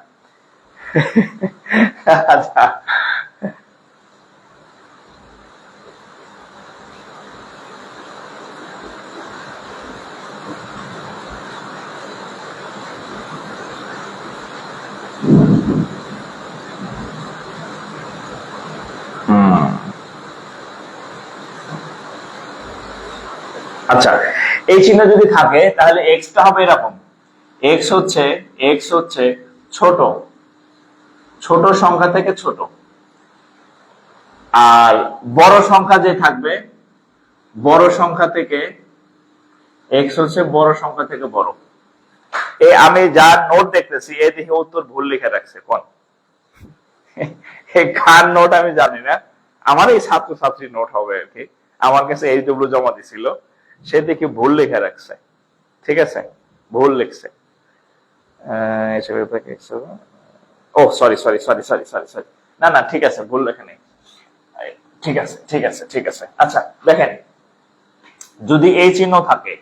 আচ্ছা আচ্ছা এই চিহ্ন যদি থাকে তাহলে x টা হবে এরকম, x হচ্ছে ছোট, ছোট সংখ্যা থেকে ছোট, আর বড় সংখ্যা যে থাকবে বড় সংখ্যা থেকে x হচ্ছে বড় সংখ্যা থেকে বড়। এই আমি যা নোট দেখতেছি এই দেখে উত্তর ভুল লিখে রাখছে কোন, এই কার নোট আমি জানি না, আমার এই ছাত্রছাত্রীর নোট হবে আর কি, আমার কাছে এইচডব্লিউ জমা দিছিল, সে দেখি ভুল লিখে রাখছে, ঠিক আছে ভুল লিখছে। Oh sorry sorry sorry sorry sorry sorry, না না ঠিক আছে ভুল লেখা নেই, ঠিক আছে ঠিক আছে ঠিক আছে। আচ্ছা দেখেন যদি এই চিহ্ন থাকে,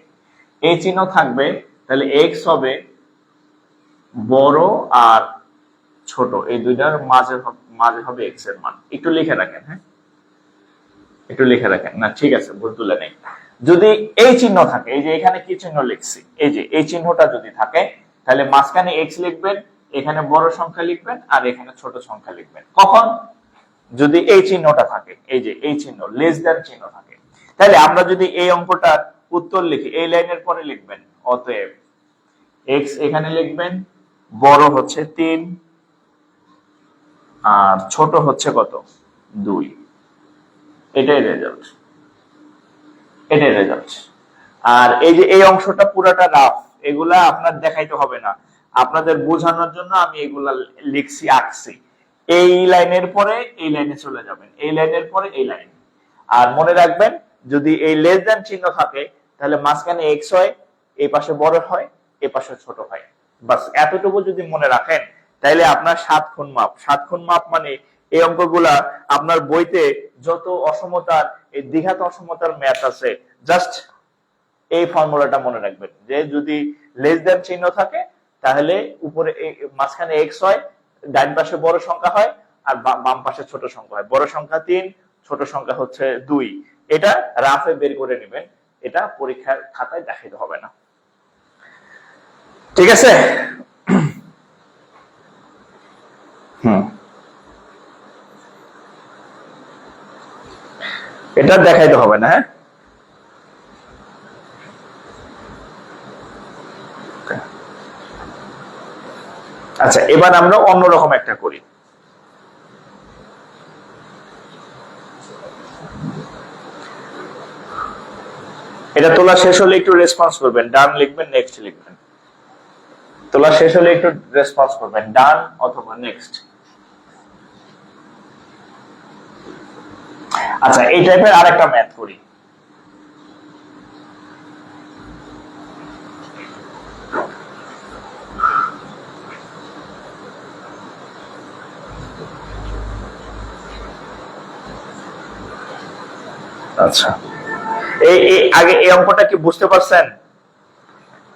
এই চিহ্ন থাকবে তাহলে x হবে বড় আর ছোট, এই দুইটার মাঝে হবে x এর মান। একটু লিখে রাখেন, হ্যাঁ একটু লিখে রাখেন, না ঠিক আছে ভুল তুলে নেই। যদি এই চিহ্ন থাকে, এই যে এখানে কি চিহ্ন লিখছি, এই যে এই চিহ্নটা যদি থাকে তাহলে মাঝখানে x লিখবেন, এখানে বড় সংখ্যা লিখবেন আর এখানে ছোট সংখ্যা লিখবেন। কখন, যদি এই চিহ্নটা থাকে, এই যে এই চিহ্ন লেস দ্যান চিহ্ন থাকে। তাহলে আমরা যদি এই অঙ্কটার উত্তর লিখি, এই লাইনের পরে লিখবেন অতএব x এখানে লিখবেন, বড় হচ্ছে 3 আর ছোট হচ্ছে কত 2, এটাই রেজাল্ট, এটাই রেজাল্ট। আর এই যে এই অংশটা পুরাটা রাফ, এগুলা আপনার দেখাইতে হবে না, আপনাদের বোঝানোর জন্য আমি এগুলা লিখছি আঁকছি। এই লাইনের পরে এই লাইনে চলে যাবেন, এই লাইনের পরে এই লাইন। আর মনে রাখবেন যদি এই লেস দ্যান চিহ্ন থাকে তাহলে মাঝখানে x হয়, এই পাশে বড় হয়, এই পাশে ছোট হয়। বাস এতটুকু যদি মনে রাখেন তাহলে আপনার 7 খুন মাপ, 7 খুন মাপ মানে এই অঙ্কগুলা আপনার বইতে যত অসমতার, এই দ্বিঘাত অসমতার ম্যাথ আছে, জাস্ট এই ফর্মুলাটা মনে রাখবেন যে যদি লেস দ্যান চিহ্ন থাকে তাহলে উপরে মাঝখানে x হয়, ডান পাশে বড় সংখ্যা হয় আর বাম পাশে ছোট সংখ্যা হয়। বড় সংখ্যা 3, ছোট সংখ্যা হচ্ছে 2, এটা রাফে বের করে নেবেন, এটা পরীক্ষার খাতায় দেখাইতে হবে না। ঠিক আছে? এটা দেখাইতে হবে না। হ্যাঁ, আচ্ছা, এবার আমরা অন্যরকম একটা করি। এটা তোলা শেষ হলে একটু রেসপন্স করবেন, ডান লিখবেন, নেক্সট লিখবেন। তোলা শেষ হলে একটু রেসপন্স করবেন, ডান অথবা নেক্সট। আচ্ছা, এই টাইপের আরেকটা ম্যাথ করি। আচ্ছা, আগে এই অঙ্কটা কি বুঝতে পারছেন?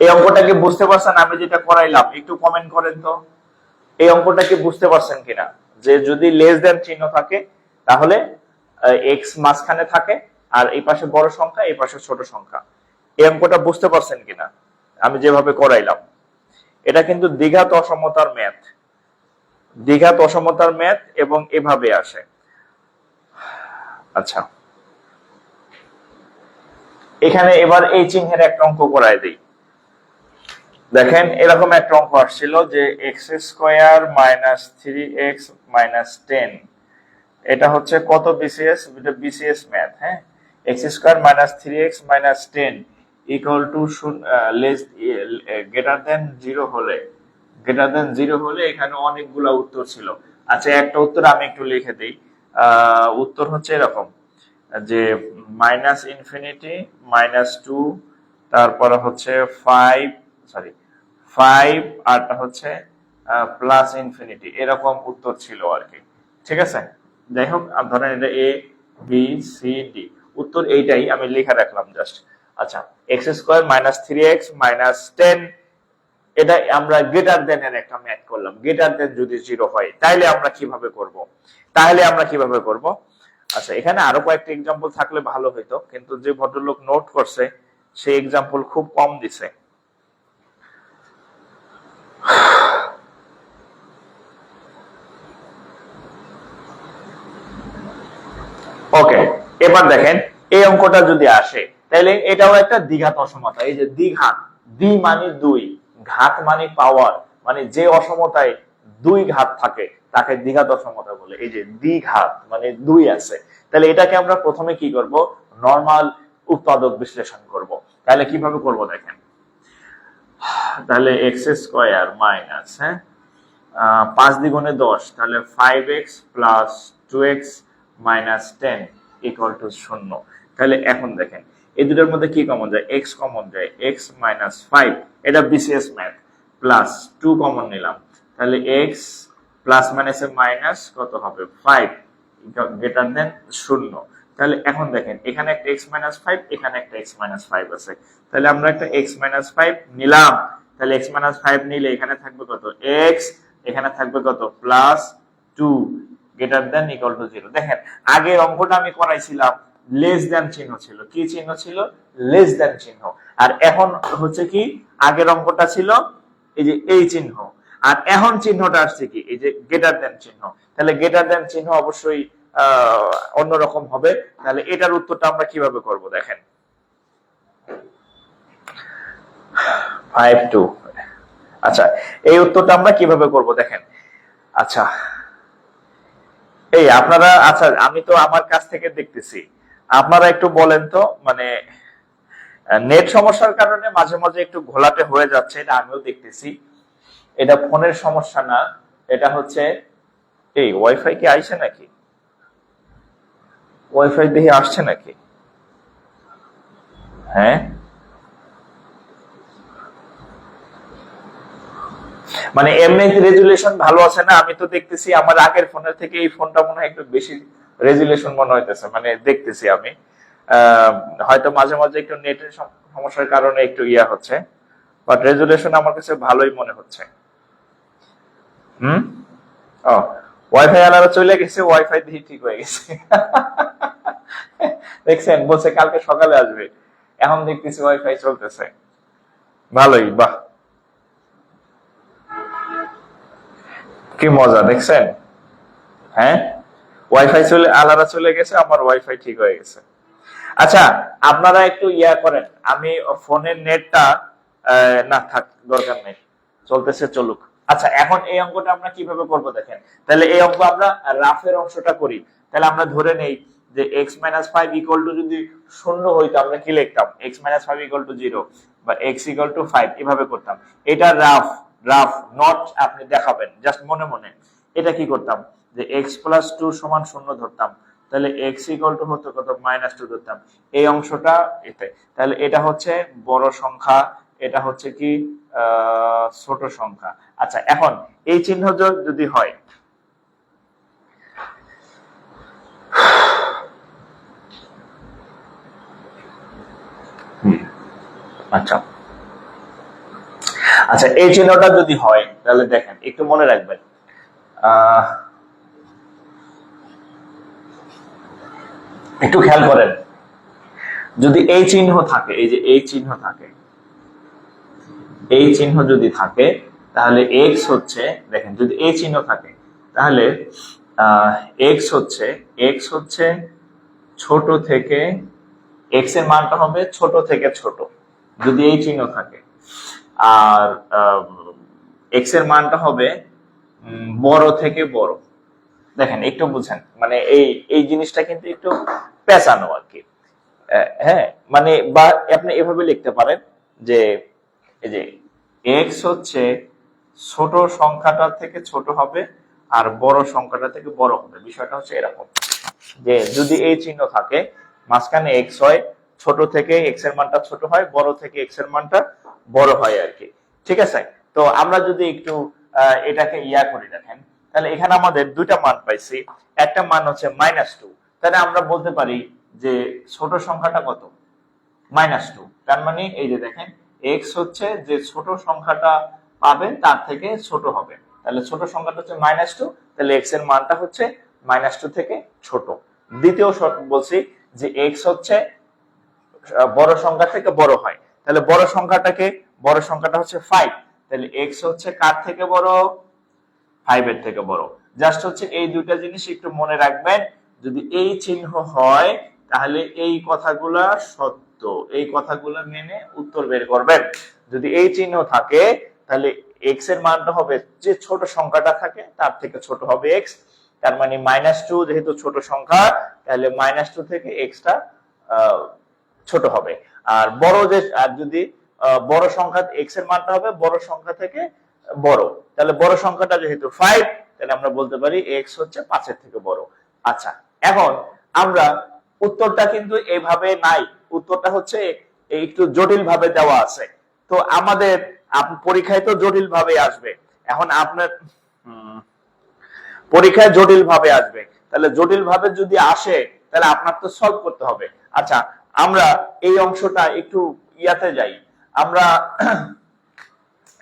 এই অঙ্কটা কি বুঝতে পারছেন? আমি যেটা করাইলাম একটু কমেন্ট করেন তো, এই অঙ্কটা কি বুঝতে পারছেন কিনা? যে যদি লেস দেন চিহ্ন থাকে তাহলে এক্স মাঝখানে থাকে, আর এই পাশে বড় সংখ্যা, এই পাশে ছোট সংখ্যা। এই অঙ্কটা বুঝতে পারছেন কিনা আমি যেভাবে করাইলাম? এটা কিন্তু দ্বিঘাত অসমতার ম্যাথ, দ্বিঘাত অসমতার ম্যাথ, এবং এভাবে আসে। আচ্ছা, এখানে এবার এই চিহ্নের একটা অঙ্ক করাই দিই। দেখেন, এরকম একটা অঙ্ক আসছিল যে x square minus 3x minus 10, এটা হচ্ছে কত বিসিএস? এটা বিসিএস ম্যাথ। হ্যাঁ, x square minus 3x minus 10 equal to less greater than 0 হলে, গ্রেটার দেন 0 হলে এখানে অনেকগুলা উত্তর ছিল। আচ্ছা, একটা উত্তর আমি একটু লিখে দিই। উত্তর হচ্ছে এরকম যে মাইনাস ইনফিনিটি মাইনাস 2, তারপরে হচ্ছে 5 আরটা হচ্ছে প্লাস ইনফিনিটি, এরকম উত্তর ছিল আর কি। ঠিক আছে, যাই হোক, ধরেন এটা এ বি সি ডি, উত্তর এইটাই আমি লেখা রাখলাম জাস্ট। আচ্ছা, x square minus 3x minus 10, এটা আমরা গ্রেটার দেন এর একটা ম্যাথ করলাম। গ্রেটার দেন যদি 0 হয় তাহলে আমরা কিভাবে করব? আচ্ছা, এখানে আরো কয়েকটা এক্সাম্পল থাকলে ভালো হইতো, কিন্তু যে ভদ্রলোক নোট করছে সেই এক্সাম্পল খুব কম দিছে। ওকে, এবার দেখেন এই অঙ্কটা যদি আসে তাহলে এটাও একটা দ্বিঘাত অসমতা। এই যে দ্বিঘাত, দ্বি মানে দুই, ঘাত মানে পাওয়ার, মানে যে অসমতায় দুই ঘাত থাকে তাকে দ্বিঘাত অসমতা বলে। এই যে দ্বিঘাত মানে দুই আছে, তাহলে এটাকে আমরা প্রথমে কি করব? নরমাল উৎপাদক বিশ্লেষণ করব। তাহলে কিভাবে করব দেখেন, তাহলে এক্স স্কোয়ার মাইনাস 5 দ্বিগুণে 10, তাহলে 5x plus 2x minus 10 equal to 0। তাহলে এখন দেখেন এই দুটোর মধ্যে কি কমন যায়? x কমন যায়, x মাইনাস 5, এটা বিসিএস ম্যাথ, প্লাস 2 কমন নিলাম, তাহলে x প্লাস মাইনাসে মাইনাস কত হবে? 5 গ্রেটার দেন 0। তাহলে এখন দেখেন এখানে একটা x মাইনাস 5, এখানে একটা x মাইনাস 5 আছে, তাহলে আমরা একটা x মাইনাস 5 নিলাম। তাহলে x মাইনাস 5 নিলে এখানে থাকবে কত? x, এখানে থাকবে কত? Plus 2 greater than equal two 0। দেখেন আগের অঙ্কটা আমি করাইছিলাম লেস দেন চিহ্ন ছিল, কি চিহ্ন ছিল? লেস দেন চিহ্ন। আর এখন হচ্ছে কি, আগের অঙ্কটা ছিল এই যে এই চিহ্ন, আর এখন চিহ্নটা আসছে কি? এই যে গ্রেটার দেন চিহ্ন। তাহলে গ্রেটার দেন চিহ্ন অবশ্যই অন্যরকম হবে। তাহলে এটার উত্তরটা আমরা কিভাবে করব দেখেন, 5-2। আচ্ছা, এই উত্তরটা আমরা কিভাবে করব দেখেন। আচ্ছা, এই আপনারা, আচ্ছা আমি তো আমার কাছ থেকে দেখতেছি, আপনারা একটু বলেন তো, মানে নেট সমস্যার কারণে মাঝে মাঝে একটু ঘোলাটে হয়ে যাচ্ছে, এটা আমিও দেখতেছি। এটা ফোনের সমস্যা না, এটা হচ্ছে এই ওয়াইফাই কি আইছে নাকি? ওয়াইফাই দেখে আসছে নাকি? হ্যাঁ, মানে এমনি রেজুলেশন ভালো আছে না? আমি তো দেখতেছি আমার আগের ফোনের থেকে এই ফোনটা মনে হয় একটু বেশি রেজুলেশন মনে হইতেছে, মানে দেখতেছি আমি। হয়তো মাঝে মাঝে একটু নেটের সমস্যার কারণে একটু ইয়া হচ্ছে, বাট রেজুলেশন আমার কাছে ভালোই মনে হচ্ছে। ও, ওয়াইফাই আলাদা চলে গেছে, ওয়াইফাই দিয়ে ঠিক হয়ে গেছে। দেখছেন, বলছে কালকে সকালে আসবে, এখন দেখতেছি ওয়াইফাই চলতেছে। ভালোই, বাহ, কি মজা দেখছেন। হ্যাঁ, ওয়াইফাই চলে, আলাদা চলে গেছে, আমার ওয়াইফাই ঠিক হয়ে গেছে। আচ্ছা, আপনারা একটু ইয়া করেন, আমি ফোনের নেটটা না থাক, দরকার নেই, চলতেছে চলুক। আচ্ছা, এখন এই অঙ্কটা আমরা কিভাবে করব দেখেন। তাহলে এই অঙ্ক আমরা রাফের অংশটা করি। তাহলে আমরা ধরে নেই যে x - 5 ইকুয়াল টু যদি শূন্য হইতো আমরা কি লিখতাম, x - 5 ইকুয়াল টু 0 বা x ইকুয়াল টু 5 এভাবে করতাম। এটা রাফ, রাফ নট আপনি দেখাবেন জাস্ট মনে মনে। এটা কি করতাম যে x + 2 = 0 ধরতাম, তাহলে x ইকুয়াল টু হতো কত, -2 ধরতাম। এই অংশটা এতে, তাহলে এটা হচ্ছে বড় সংখ্যা, এটা হচ্ছে কি ছোট সংখ্যা। আচ্ছা, এখন এই চিহ্ন যদি হয়, আচ্ছা আচ্ছা, এই চিহ্নটা যদি হয় তাহলে দেখেন একটু মনে রাখবেন, একটু খেয়াল করেন, যদি এই চিহ্ন থাকে, এই যে এই চিহ্ন থাকে, এই চিহ্ন যদি থাকে তাহলে x হচ্ছে, দেখেন যদি এই চিহ্ন থাকে তাহলে x হচ্ছে ছোট থেকে, x এর মানটা হবে ছোট থেকে ছোট যদি এই চিহ্ন থাকে, আর x এর মানটা হবে বড় থেকে বড়। দেখেন একটু বুঝেন, মানে এই এই জিনিসটা কিন্তু একটু পেঁচানো আর কি। হ্যাঁ, মানে বা আপনি এভাবে লিখতে পারেন যে এই যে x হচ্ছে ছোট সংখ্যাটা থেকে ছোট হবে আর বড় সংখ্যাটা থেকে বড় হবে। বিষয়টা হচ্ছে এরকম যে যদি এই চিহ্ন থাকে, মাঝখানে x হয়, ছোট থেকে x এর মানটা ছোট হয়, বড় থেকে x এর মানটা বড় হয় আর কি। ঠিক আছে, তো আমরা যদি একটু এটাকে ইয়া করে দেখেন, তাহলে এখানে আমাদের দুইটা মান পাইছি। একটা মান হচ্ছে -2, তাহলে আমরা বলতে পারি যে ছোট সংখ্যাটা কত, -2। তার মানে এই যে দেখেন x হচ্ছে যে ছোট সংখ্যাটা পাবেন তার থেকে ছোট হবে, তাহলে ছোট সংখ্যাটা হচ্ছে -2, তাহলে x এর মানটা হচ্ছে -2 থেকে ছোট। দ্বিতীয় শর্ত বলছি যে x হচ্ছে বড় সংখ্যা থেকে বড় হয়, তাহলে বড় সংখ্যাটা হচ্ছে 5, তাহলে x হচ্ছে কার থেকে বড়, 5 এর থেকে বড়। জাস্ট হচ্ছে এই দুইটা জিনিস একটু মনে রাখবেন, যদি এই চিহ্ন হয় তাহলে এই কথাগুলা সত্য, এই কথাগুলো মেনে উত্তর বের করবেন। যদি এই চিহ্ন থাকে তাহলে x এর মানটা হবে যে ছোট সংখ্যাটা থাকে তার থেকে ছোট হবে x, তার মানে -2 যেহেতু ছোট সংখ্যা তাহলে -2 থেকে x টা ছোট হবে। আর বড় যে, আর যদি বড় সংখ্যা x এর মানটা হবে বড় সংখ্যা থেকে বড়, তাহলে বড় সংখ্যাটা যেহেতু 5 তাহলে আমরা বলতে পারি x হচ্ছে 5 এর থেকে বড়। আচ্ছা, এখন আমরা উত্তরটা কিন্তু এইভাবে নাই, উত্তরটা হচ্ছে একটু জটিল ভাবে দেওয়া আছে। তো আমাদের পরীক্ষায় তো জটিল ভাবে আসবে, এখন আপনার পরীক্ষায় জটিল ভাবে আসবে, তাহলে জটিল ভাবে যদি আসে তাহলে আপনার তো সলভ করতে হবে। আচ্ছা, আমরা এই অংশটা একটু ইয়াতে যাই, আমরা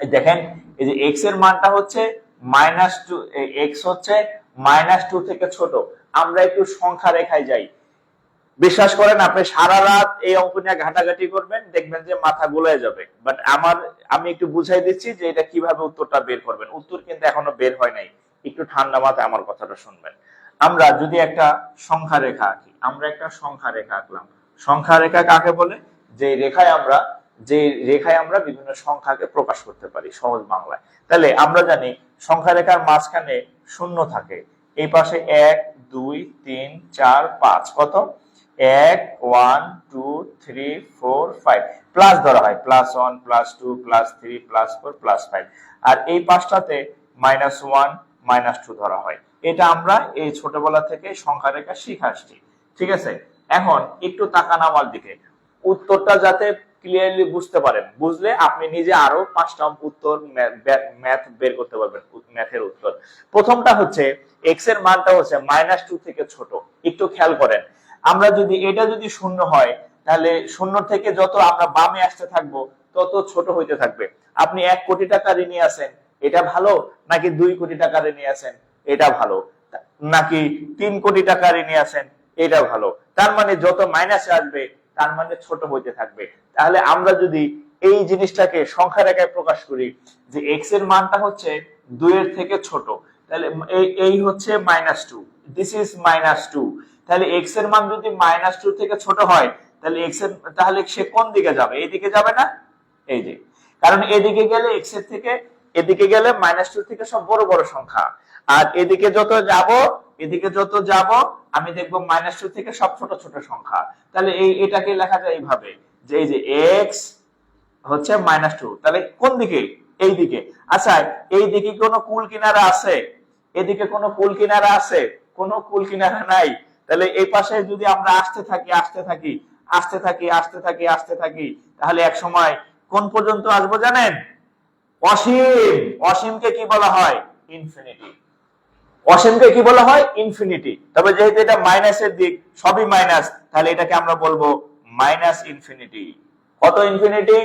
দেখেন এই যে x এর মানটা হচ্ছে -2, x হচ্ছে -2 থেকে ছোট। আমরা একটু সংখ্যা রেখায় যাই, বিশ্বাস করেন আপনি সারা রাত এই অঙ্ক নিয়ে ঘাটাঘাটি করবেন, দেখবেন যে মাথা গোলায় যাবে। বাট আমি একটু বুঝাই দিচ্ছি যে এটা কিভাবে উত্তরটা বের করবেন। উত্তর কিন্তু এখনো বের হয় নাই, একটু ঠান্ডা মাথায় আমার কথাটা শুনবেন। আমরা যদি একটা সংখ্যা রেখা আঁকি, আমরা একটা সংখ্যা রেখা আঁকলাম। সংখ্যা রেখা কাকে বলে, যে রেখায় আমরা বিভিন্ন সংখ্যাকে প্রকাশ করতে পারি সহজ বাংলায়। তাহলে আমরা জানি সংখ্যা রেখার মাঝখানে শূন্য থাকে, এই পাশে 1 2 3 4 5, কত 1 1 2 3 4 5, প্লাস ধরা হয় +1 +2 +3 +4 +5, আর এই পাশটাতে -1 -2 ধরা হয়। এটা আমরা এই ছোটবেলা থেকে সংখ্যা রেখা শিখে আসছি। ঠিক আছে, এখন একটু তাকান আমার দিকে, উত্তরটা যাতে ক্লিয়ারলি বুঝতে পারেন, বুঝলে আপনি নিজে আরো 5টা উত্তর ম্যাথ বের করতে পারবেন, ম্যাথের উত্তর। প্রথমটা হচ্ছে x এর মানটা হচ্ছে -2 থেকে ছোট। একটু খেয়াল করেন, আমরা যদি এটা যদি শূন্য হয় তাহলে শূন্য থেকে যত আমরা বামে আসতে থাকবো তত ছোট হইতে থাকবে। আপনি 1 কোটি টাকা ঋণী আছেন, এটা ভালো, নাকি 2 কোটি টাকা ঋণী আছেন এটা ভালো, নাকি 3 কোটি টাকা ঋণী আছেন এটা ভালো, তার মানে যত মাইনাসে আসবে তার মানে ছোট হইতে থাকবে। তাহলে আমরা যদি এই জিনিসটাকে সংখ্যার আকারে প্রকাশ করি যে x এর মানটা হচ্ছে 2 এর থেকে ছোট, তাহলে এই হচ্ছে -2, দিস ইজ -2। তাহলে x এর মান যদি -2 থেকে ছোট হয় তাহলে তাহলে সে কোন দিকে যাবে? এইদিকে যাবে না? এই যে, কারণ এদিকে গেলে x এর থেকে, এদিকে গেলে -2 থেকে সব বড় বড় সংখ্যা, আর এদিকে যত যাব আমি দেখবো -2 থেকে সব ছোট ছোট সংখ্যা। তাহলে এটাকে লেখা যায় এইভাবে যে এই যে x হচ্ছে -2, তাহলে কোন দিকে? এই দিকে। আচ্ছা, এই দিকে কোনো কুল কিনারা আছে? এদিকে কোনো কুল কিনারা আছে? কোনো কুল কিনারা নাই। তাহলে এই পাশে যদি আমরা আসতে থাকি তাহলে এক সময় কোন পর্যন্ত আসবো জানেন? অসীম। অসীমকে কি বলা হয়? ইনফিনিটি। অসীমকে কি বলা হয়? ইনফিনিটি। তবে যেহেতু এটা মাইনাসের দিক, সবই মাইনাস, তাহলে এটাকে আমরা বলবো মাইনাস ইনফিনিটি। কত ইনফিনিটি?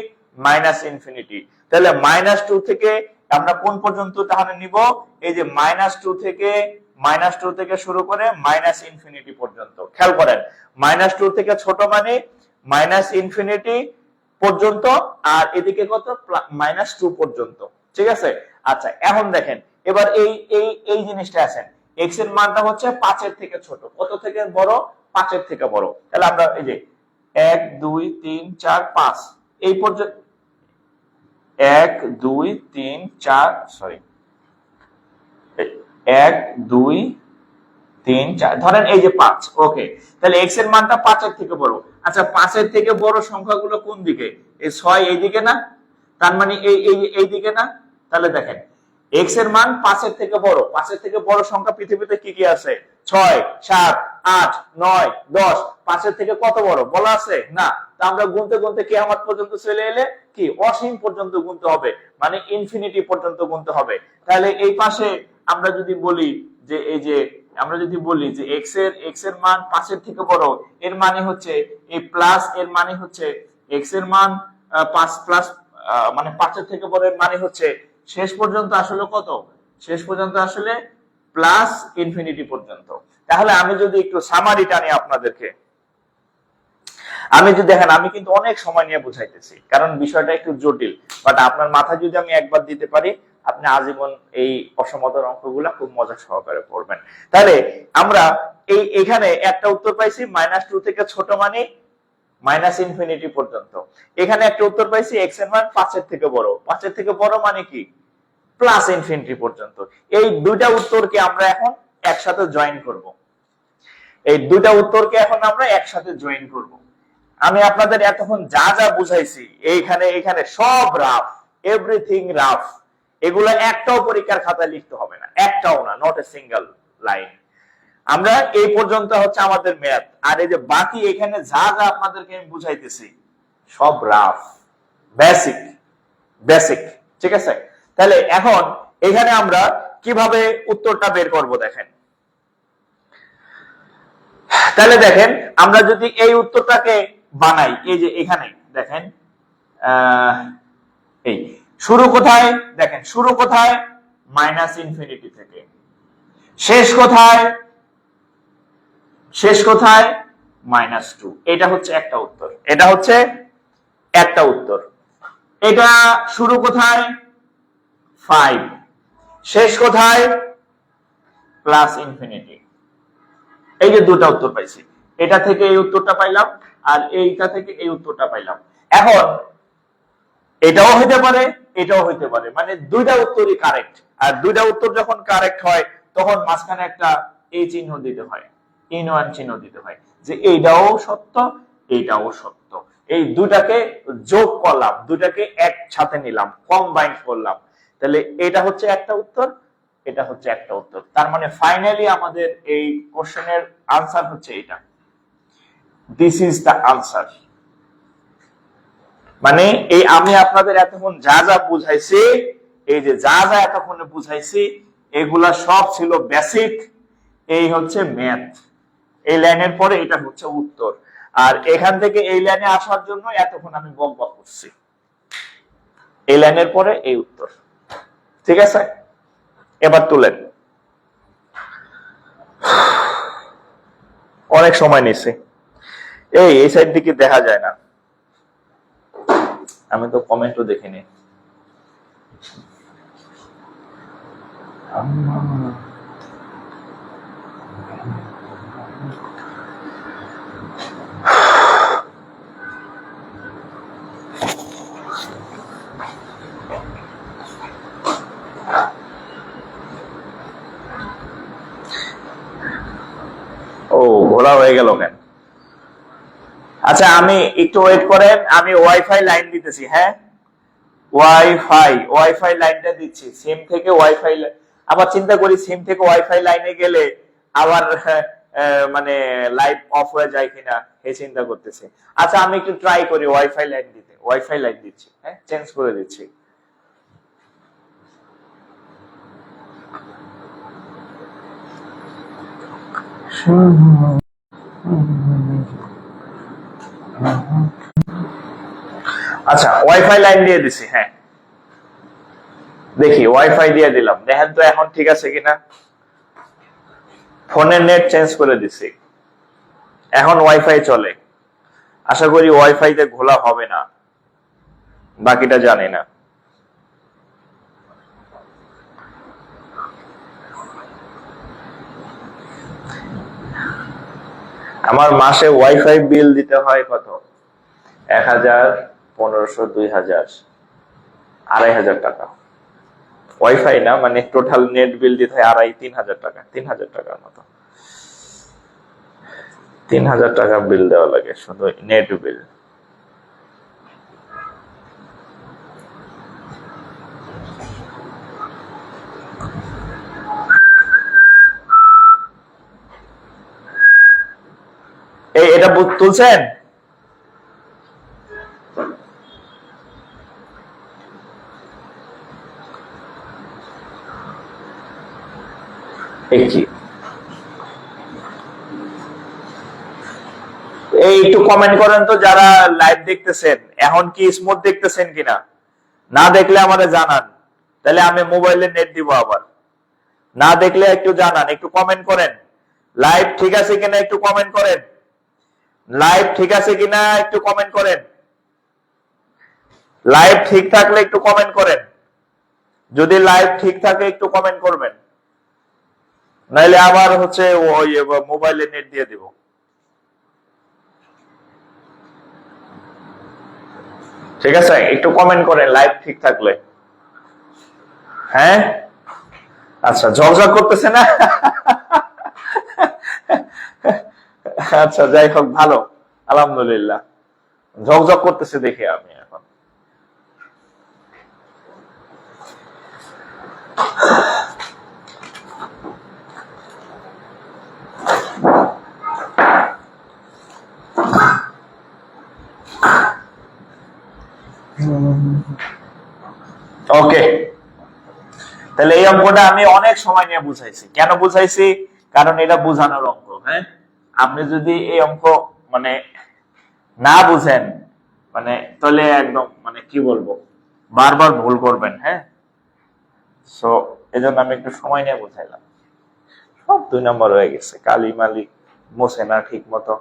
Minus infinity. তাহলে -2 থেকে আমরা কোন পর্যন্ত তাহলে নিব? এই যে -2 থেকে শুরু করে মাইনাস ইনফিনিটি পর্যন্ত। খেয়াল করেন, -2 থেকে ছোট মানে মাইনাস ইনফিনিটি পর্যন্ত, আর এদিকে কত? -2 পর্যন্ত। ঠিক আছে? আচ্ছা, এখন দেখেন এবার এই জিনিসটা আছেন, x এর মানটা হচ্ছে 5 এর থেকে ছোট। কত থেকে বড়? 5 এর থেকে বড়। তাহলে আমরা এই যে 1 2 3 4 5 এই পর্যন্ত 1 2 3 4 সরি 1 2 3 4 ধরেন এই যে 5। ওকে, তাহলে x এর মানটা 5 এর থেকে বড়। আচ্ছা, 5 এর থেকে বড় সংখ্যাগুলো কোন দিকে? এই 6 এই দিকে না? তার মানে এই দিকে না? তাহলে দেখেন x এর মান 5 এর থেকে বড়। 5 এর থেকে বড় সংখ্যা পৃথিবীতে কি কি আছে? 6 7 8 9 10। 5 এর থেকে কত বড় বলা আছে? না। তা আমরা গুনতে গুনতে কিয়ামত পর্যন্ত চলে এলে কি অসীম পর্যন্ত গুনতে হবে, মানে ইনফিনিটি পর্যন্ত গুনতে হবে। তাহলে এই পাশে আমরা যদি বলি যে এই যে x এর মান 5 এর থেকে বড়, এর মানে হচ্ছে এই প্লাস, এর মানে হচ্ছে x এর মান 5 প্লাস মানে 5 এর থেকে বড়, এর মানে হচ্ছে শেষ পর্যন্ত আসলে কত? শেষ পর্যন্ত আসলে প্লাস ইনফিনিটি পর্যন্ত। তাহলে আমি যদি একটু সামারি টানি আপনাদেরকে, আমি যদি দেখেন, আমি কিন্তু অনেক সময় নিয়ে বুঝাইতেছি কারণ বিষয়টা একটু জটিল, বাট আপনার মাথায় যদি আমি একবার দিতে পারি আপনি আজীবন এই অসমতার অঙ্কগুলা খুব মজা সহকারে পড়বেন। তাহলে আমরা এখানে একটা উত্তর পাইছি -2 থেকে ছোট মানে মাইনাস ইনফিনিটি পর্যন্ত। এখানে একটা উত্তর পাইছি x এর মান 5 এর থেকে বড়। 5 এর থেকে বড় মানে কি? প্লাস ইনফিনিটি পর্যন্ত। এই দুইটা উত্তরকে আমরা এখন একসাথে জয়েন করব। আমি আপনাদের এতক্ষণ যা যা বুঝাইছি এখানে সব রাফ, এভরিথিং রাফ। এগুলো একটাও পরীক্ষার খাতায় লিখতে হবে না, একটাও না, নট এ সিঙ্গেল লাইন। আমরা এই পর্যন্ত হচ্ছে আমাদের ম্যাথ, আর এই যে বাকি এখানে যা যা আপনাদেরকে আমি বুঝাইতেছি সব রাফ, বেসিক। ঠিক আছে? তাহলে এখন এখানে আমরা কিভাবে উত্তরটা বের করব দেখেন। তাহলে দেখেন, আমরা যদি এই উত্তরটাকে বানাই, এই যে এখানে দেখেন এই শুরু কোথায়? দেখেন শুরু কোথায়? মাইনাস ইনফিনিটি থেকে। শেষ কোথায়? -2। এটা হচ্ছে একটা উত্তর, এটা শুরু কোথায়? 5। শেষ কোথায়? Plus infinity. এই যে দুটো উত্তর পাইছি, এটা থেকে এই উত্তরটা পাইলাম, আর এইটা থেকে এই উত্তরটা পাইলাম। এখন এটাও হইতে পারে, এটাও হইতে পারে, মানে দুইটা উত্তরই কারেক্ট। আর দুইটা উত্তর যখন কারেক্ট হয় তখন মাঝখানে একটা এই চিহ্ন দিতে হয়, ইনওয়ান চিহ্ন দিতে হয়, যে এইটাও সত্য, এইটাও সত্য। এই দুটাকে যোগ করলাম, দুটাকে একসাথে নিলাম, কম্বাইন করলাম, তাহলে এটা হচ্ছে একটা উত্তর, এটা হচ্ছে একটা উত্তর। তার মানে ফাইনালি আমাদের এই কোশ্চেনের আনসার হচ্ছে এটা। This is the answer. মানে এই আমি আপনাদের এতক্ষণ যা যা বুঝাইছি, এই যে যা যা এতক্ষণে বুঝাইছি, এগুলা সব ছিল বেসিক। এই হচ্ছে ম্যাথ। এই লাইনের পরে এটা হচ্ছে উত্তর। আর এখান থেকে এই লাইনে আসার জন্য এতক্ষণ আমি বকবক করছি। এই লাইনের পরে এই উত্তর। ঠিক আছে? এবার তুলেন। অনেক সময় নিছে। এই সাইড দিকে দেখা যায় না, আমি তো কমেন্টও দেখিনি। ও, ঘোলা হয়ে গেল কেন? আচ্ছা, আমি একটু ওয়েট করেন, আমি ওয়াইফাই লাইন দিতেছি। হ্যাঁ, ওয়াইফাই লাইনটা দিচ্ছি, সিম থেকে ওয়াইফাই। আবার চিন্তা করি সিম থেকে ওয়াইফাই লাইনে গেলে আবার মানে লাইট অফ হয়ে যায় কিনা এই চিন্তা করতেছি। আচ্ছা, আমি একটু ট্রাই করি ওয়াইফাই লাইন দিতে। ওয়াইফাই লাইন দিচ্ছি, হ্যাঁ, চেঞ্জ করে দিচ্ছি। আচ্ছা, ওয়াইফাই লাইন দিয়ে দিছি। হ্যাঁ, দেখি ওয়াইফাই দিয়ে দিলাম, দেখেন তো এখন ঠিক আছে কিনা। ফোনের নেট চেঞ্জ করে দিছি, এখন ওয়াইফাই চলে। আশা করি ওয়াইফাইতে ঘোলা হবে না, বাকিটা জানি না। আমার মাসে ওয়াইফাই বিল দিতে হয় কত? 1000, 1500, 2000, 2500 টাকা। ওয়াইফাই না, মানে টোটাল নেট বিল দিতে হয় 2500-3000 টাকা, 3000 টাকার মতো। 3000 টাকা বিল দেওয়া লাগে শুধু নেট বিল। এটা তুলছেন? এই একটু কমেন্ট করেন তো যারা লাইভ দেখতেছেন, এখন কি স্মুথ দেখতেছেন কিনা। না দেখলে আমাদের জানান, তাহলে আমি মোবাইলে নেট দিব আবার। না দেখলে একটু জানান, একটু কমেন্ট করেন। লাইভ ঠিক আছে কিনা একটু কমেন্ট করেন। লাইভ ঠিক আছে কিনা একটু কমেন্ট করেন। লাইভ ঠিক থাকলে একটু কমেন্ট করেন। যদি লাইভ ঠিক থাকে একটু কমেন্ট করবেন, নাইলে আবার হচ্ছে ওই মোবাইলে নেট দিয়ে দিব। ঠিক আছে, একটু কমেন্ট করেন লাইভ ঠিক থাকলে। হ্যাঁ, আচ্ছা, ঝকঝক করতেছে না? আচ্ছা, যাই হোক, ভালো, আলহামদুলিল্লাহ। ঝকঝক করতেছে দেখে আমি এখন। ওকে, তাহলে এই অঙ্কটা আমি অনেক সময় নিয়ে বুঝাইছি। কেন বুঝাইছি? কারণ এটা বুঝানোর অঙ্ক। হ্যাঁ, আপনি যদি এই অঙ্ক মানে না বুঝেন, মানে তাহলে একদম মানে কি বলবো, বারবার ভুল করবেন। হ্যাঁ, সো এজন্য আমি একটু সময় নিয়ে বুঝাইলাম। সব 2 নম্বর হয়ে গেছে, কালি মালি মোছে না ঠিক মতো।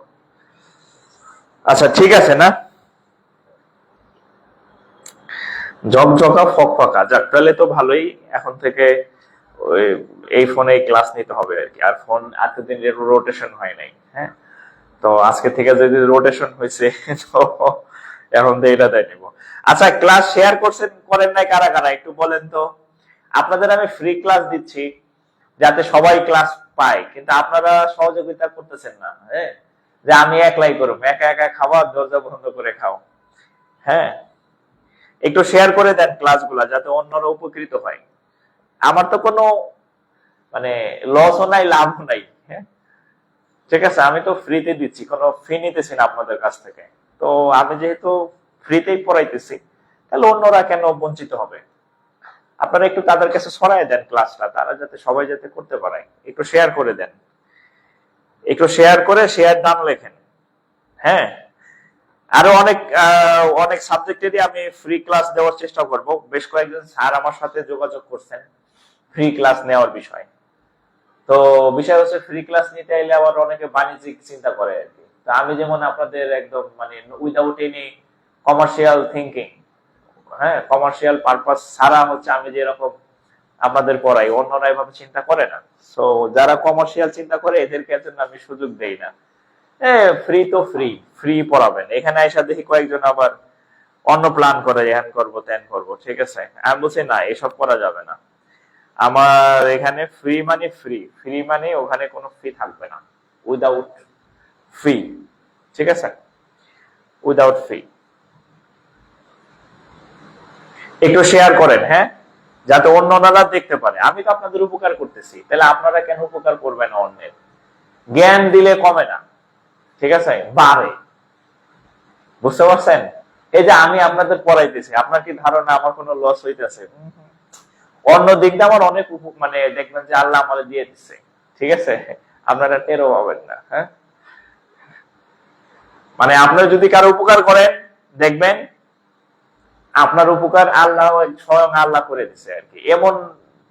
আচ্ছা, ঠিক আছে না? ঝকঝকা ফকফকা, যাক, তাহলে তো ভালোই। এখন থেকে এই ফোনে ক্লাস নিতে হবে আর কি। আর ফোন এতদিন রোটেশন হয় নাই। হ্যাঁ, তো আজকে থেকে যদি রোটেশন হয়েছে তো এখন তো এটা তাই নিব। আচ্ছা, ক্লাস শেয়ার করছেন করেন নাই কারা কারা একটু বলেন তো। আপনাদের আমি ফ্রি ক্লাস দিচ্ছি যাতে সবাই ক্লাস পায়, কিন্তু আপনারা সহযোগিতা করতেছেন না। হ্যাঁ, যে আমি একলাই করব, একা একা খাওয়া, দরজা বন্ধ করে খাও। হ্যাঁ, একটু শেয়ার করে দেন ক্লাসগুলা যাতে অন্যরা উপকৃত হয়। আমার তো কোনো মানে লসও নাই, লাভও নাই। হ্যাঁ, ঠিক আছে, আমি তো ফ্রিতে দিচ্ছি, কোনো ফি নিতেছি না আপনাদের কাছ থেকে। তো আমি যেহেতু ফ্রিতেই পড়াইতেছি, তাহলে অন্যরা কেন বঞ্চিত হবে? আপনারা একটু তাদের কাছে ছড়াই দেন ক্লাসটা, তারা যাতে সবাই যাতে করতে পারে। একটু শেয়ার করে দেন, একটু শেয়ার করে শেয়ার দান লেখেন। হ্যাঁ, আরো অনেক সাবজেক্টেরই আমি ফ্রি ক্লাস দেওয়ার চেষ্টা করব। বেশ কয়েকজন স্যার আমার সাথে যোগাযোগ করছেন ফ্রি ক্লাস নেওয়ার বিষয়। তো বিষয় হচ্ছে ফ্রি ক্লাস নিতে এলে আবার অনেকে বাণিজ্যিক চিন্তা করে আর কি। তো আমি যেমন আপনাদের একদম মানে উইদাউট এনি কমার্শিয়াল থিঙ্কিং, হ্যাঁ, কমার্শিয়াল পারপাস ছাড়া হচ্ছে আমি যেরকম আপনাদের পড়াই, অন্যরা এভাবে চিন্তা করে না। সো যারা কমার্শিয়াল চিন্তা করে এদেরকে জন্য আমি সুযোগ দেই না। ফ্রি তো ফ্রি, ফ্রি পড়াবেন। এখানে এসে দেখি কয়েকজন আবার অন্য প্ল্যান করে, হ্যান করবো ত্যান করবো, ঠিক আছে। আমি বলছি না, এসব করা যাবে না। আমার এখানে ফ্রি মানে ফ্রি, ফ্রি মানে ওখানে কোনো ফি থাকবে না, উইদাউট ফি, ঠিক আছে, উইদাউট ফি। একটু শেয়ার করেন, হ্যাঁ, যাতে অন্যরা দেখতে পারে আমি তো আপনাদের উপকার করতেছি, তাহলে আপনারা কেন উপকার করবেন না অন্যের? জ্ঞান দিলে কমে না, ঠিক আছে, বাড়ে। বুঝতে পারছেন? এই যে আমি আপনাদের পড়াইতেছি, আপনার কি ধারণা আমার কোনো লস হইতেছে? অন্য দিক দিয়ে আমার অনেক মানে দেখবেন যে আল্লাহ আমাদের দিয়ে দিচ্ছে, ঠিক আছে, আপনারা টেরও পাবেন না। হ্যাঁ, মানে আপনারা যদি কারো উপকার করেন, দেখবেন আপনার উপকার আল্লাহ স্বয়ং আল্লাহ করে দিচ্ছে আর কি। এমন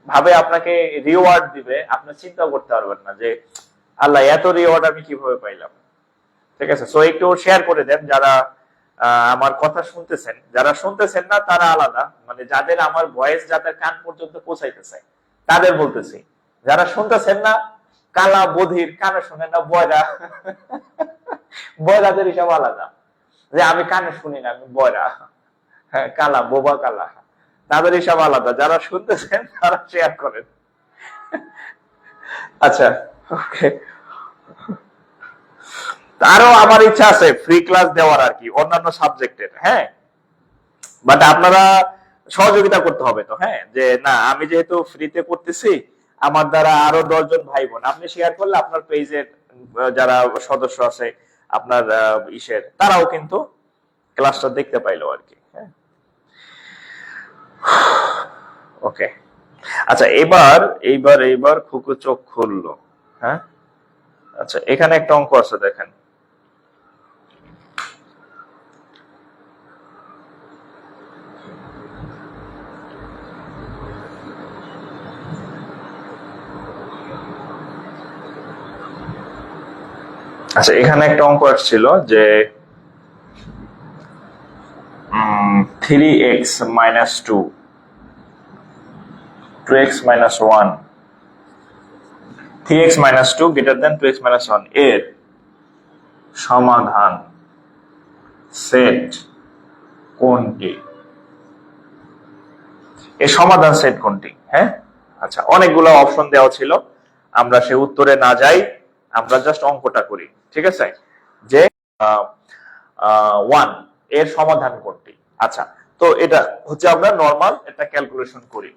ভাবে আপনাকে রিওয়ার্ড দিবে, আপনি চিন্তা করতে পারবেন না যে আল্লাহ এত রিওয়ার্ড আমি কিভাবে পাইলাম, ঠিক আছে। সো একটু শেয়ার করে দেন যারা আমার কথা শুনতেছেন। যারা শুনতেছেন না তারা আলাদা, মানে যাদের আমার ভয়েস যাদের কান পর্যন্ত পৌঁছাইতেছে তাদের বলতেছি। যারা শুনতেছেন না, কালা বধির, কানে শুনেন না, বয়রা, বয়রাদের হিসাব আলাদা, যে আমি কানে শুনি না, আমি বয়রা, হ্যাঁ, কালা, বোবা কালা, তাদের হিসাব আলাদা। যারা শুনতেছেন তারা শেয়ার করেন। আচ্ছা, ওকে। আরো আমার ইচ্ছা আছে ফ্রি ক্লাস দেওয়ার আর কি, অন্যান্য সাবজেক্টের, হ্যাঁ, বাট আপনারা সহযোগিতা করতে হবে তো, হ্যাঁ, যে না আমি যেহেতু ফ্রিতে করতেছি, আমার দ্বারা আরো 10 জন ভাই বোন, আপনি শেয়ার করলে আপনার পেজের যারা সদস্য আছে আপনার ইসের, তারাও কিন্তু ক্লাসটা দেখতে পাইলো আর কি। হ্যাঁ, ওকে। আচ্ছা, এবার এইবার এইবার খুকু চোখ খুললো। হ্যাঁ, আচ্ছা, এখানে একটা অঙ্ক আছে, দেখেন। আচ্ছা, এখানে একটা অঙ্ক আসছিল যে 3x minus 2, 2x minus 1, 3x minus 2 greater than 2x minus 1 এর সমাধান সেট কোনটি? এর সমাধান সেট কোনটি? হ্যাঁ, আচ্ছা, অনেকগুলো অপশন দেওয়া ছিল, আমরা সে উত্তরে না যাই, আমরা জাস্ট অঙ্কটা করি, ঠিক আছে, যে 1 এর সমাধান কোনটি। আচ্ছা, তো এটা হচ্ছে আমরা নরমাল একটা ক্যালকুলেশন করি।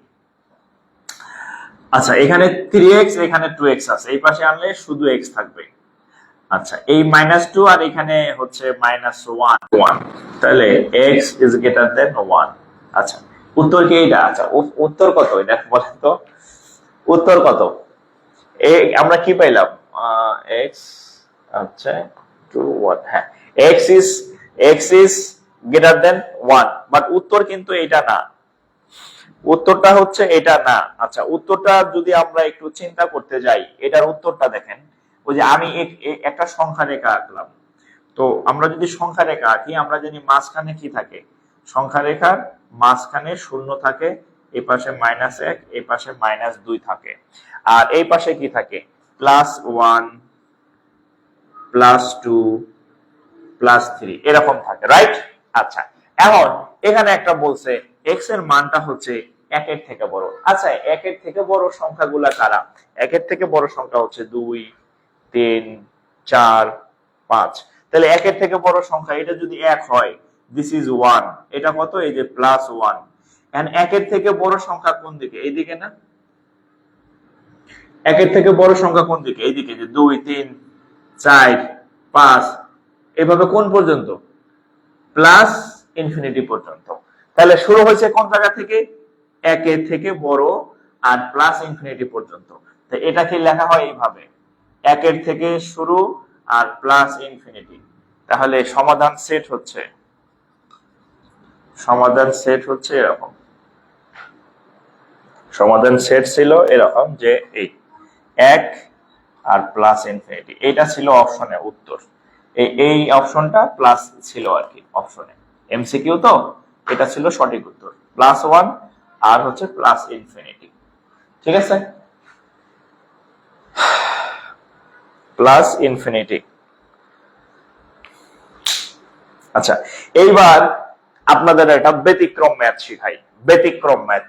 আচ্ছা, এখানে 3x, এখানে 2x আছে, এই পাশে আনলে শুধু x থাকবে। আচ্ছা, এই -2 আর এখানে হচ্ছে -1, তাহলে x is greater than 1। আচ্ছা, উত্তর কি এটা? আচ্ছা, উত্তর কত এটা বলেন তো, উত্তর কত? আমরা কি পাইলাম? x, আচ্ছা, 2 1, হ্যাঁ, x is greater than 1, but উত্তর কিন্তু এটা না, উত্তরটা হচ্ছে এটা না। আচ্ছা, উত্তরটা যদি আমরা একটু চিন্তা করতে যাই, এটার উত্তরটা দেখেন, ওই যে আমি একটা সংখ্যা রেখা আঁকলাম, তো আমরা যদি সংখ্যা রেখা আঁকি, আমরা জানি মাঝখানে কি থাকে, সংখ্যা রেখার মাঝখানে 0 থাকে, এই পাশে -1, এই পাশে -2 থাকে, আর এই পাশে কি থাকে, +1, +2, +3 এরকম থাকে, রাইট? আচ্ছা, এখন এখানে একটা বলছে x এর মানটা হচ্ছে 1 এর থেকে বড়। আচ্ছা, 1 এর থেকে বড় সংখ্যাগুলা কারা? 1 এর থেকে বড় সংখ্যা হচ্ছে 2, 3, 4, 5। তাহলে 1 এর থেকে বড় সংখ্যা, এটা যদি 1 হয়, দিস ইজ 1, এটা কত? এই যে +1। এন্ড 1 এর থেকে বড় সংখ্যা কোন দিকে? এইদিকে না? 1 এর থেকে বড় সংখ্যা কোন দিকে? এইদিকে, যে 2, 3, 4, 5, এভাবে কোন পর্যন্ত? প্লাস ইনফিনিটি পর্যন্ত। তাহলে শুরু হয়েছে কোন জায়গা থেকে? 1 এর থেকে বড় আর প্লাস ইনফিনিটি পর্যন্ত। তো এটাকে লেখা হয় এইভাবে, 1 এর থেকে শুরু আর প্লাস ইনফিনিটি। তাহলে সমাধান সেট হচ্ছে এরকম, সমাধান সেট ছিল এরকম, যে 1 আর প্লাস ইনফিনিটি, এটা ছিল অপশনের উত্তর। এই অপশনটা প্লাস ছিল আর কি অপশনে, এমসিকিউ তো, এটা ছিল সঠিক উত্তর, +1 আর হচ্ছে প্লাস ইনফিনিটি। ঠিক আছে, প্লাস ইনফিনিটি। আচ্ছা, এইবার আপনাদের একটা ব্যতিক্রম ম্যাথ শিখাই, ব্যতিক্রম ম্যাথ,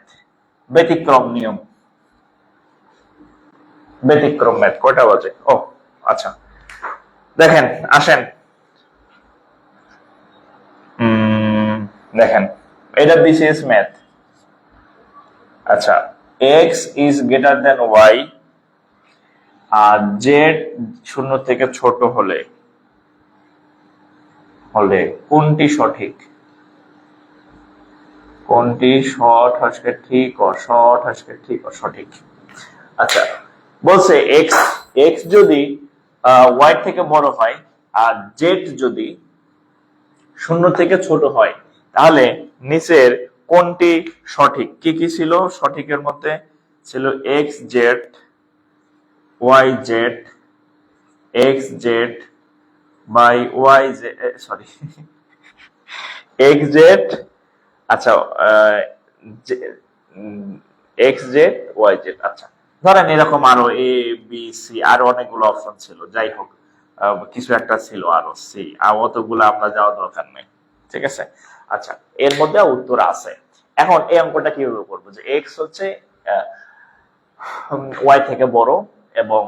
ব্যতিক্রম নিয়ম, ব্যতিক্রম ম্যাথ। কয়টা বাজে? ও আচ্ছা, দেখেন আসেন, দেখেন এটা দিস ইজ ম্যাথ। আচ্ছা, X is greater than Y আর জেড শূন্য থেকে ছোট হলে হলে কোনটি সঠিক? কোনটি শর্ট হাসকে ঠিক ও শর্ট হাসকে ঠিক ও সঠিক? আচ্ছা, বলছে এক্স এক্স যদি ওয়াই থেকে বড় হয় আর জেড যদি শূন্য থেকে ছোট হয়, তাহলে নিচের কোনটি সঠিক? কি কি ছিল সঠিকের মধ্যে? ছিল X Z, Y Z, X Z by Y Z, sorry X Z, আচ্ছা এক্স জেড ওয়াই জেড। আচ্ছা, ধরেন এরকম আরো এ বি সি আরো অনেকগুলো অপশন ছিল, যাই হোক কিছু একটা ছিল আরো সি, আর অতগুলো আমরা যাওয়া দরকার নেই। ঠিক আছে, আচ্ছা এর মধ্যে উত্তর আছে। এখন এই অঙ্কটা কিভাবে করবো? যে এক্স হচ্ছে ওয়াই থেকে বড় এবং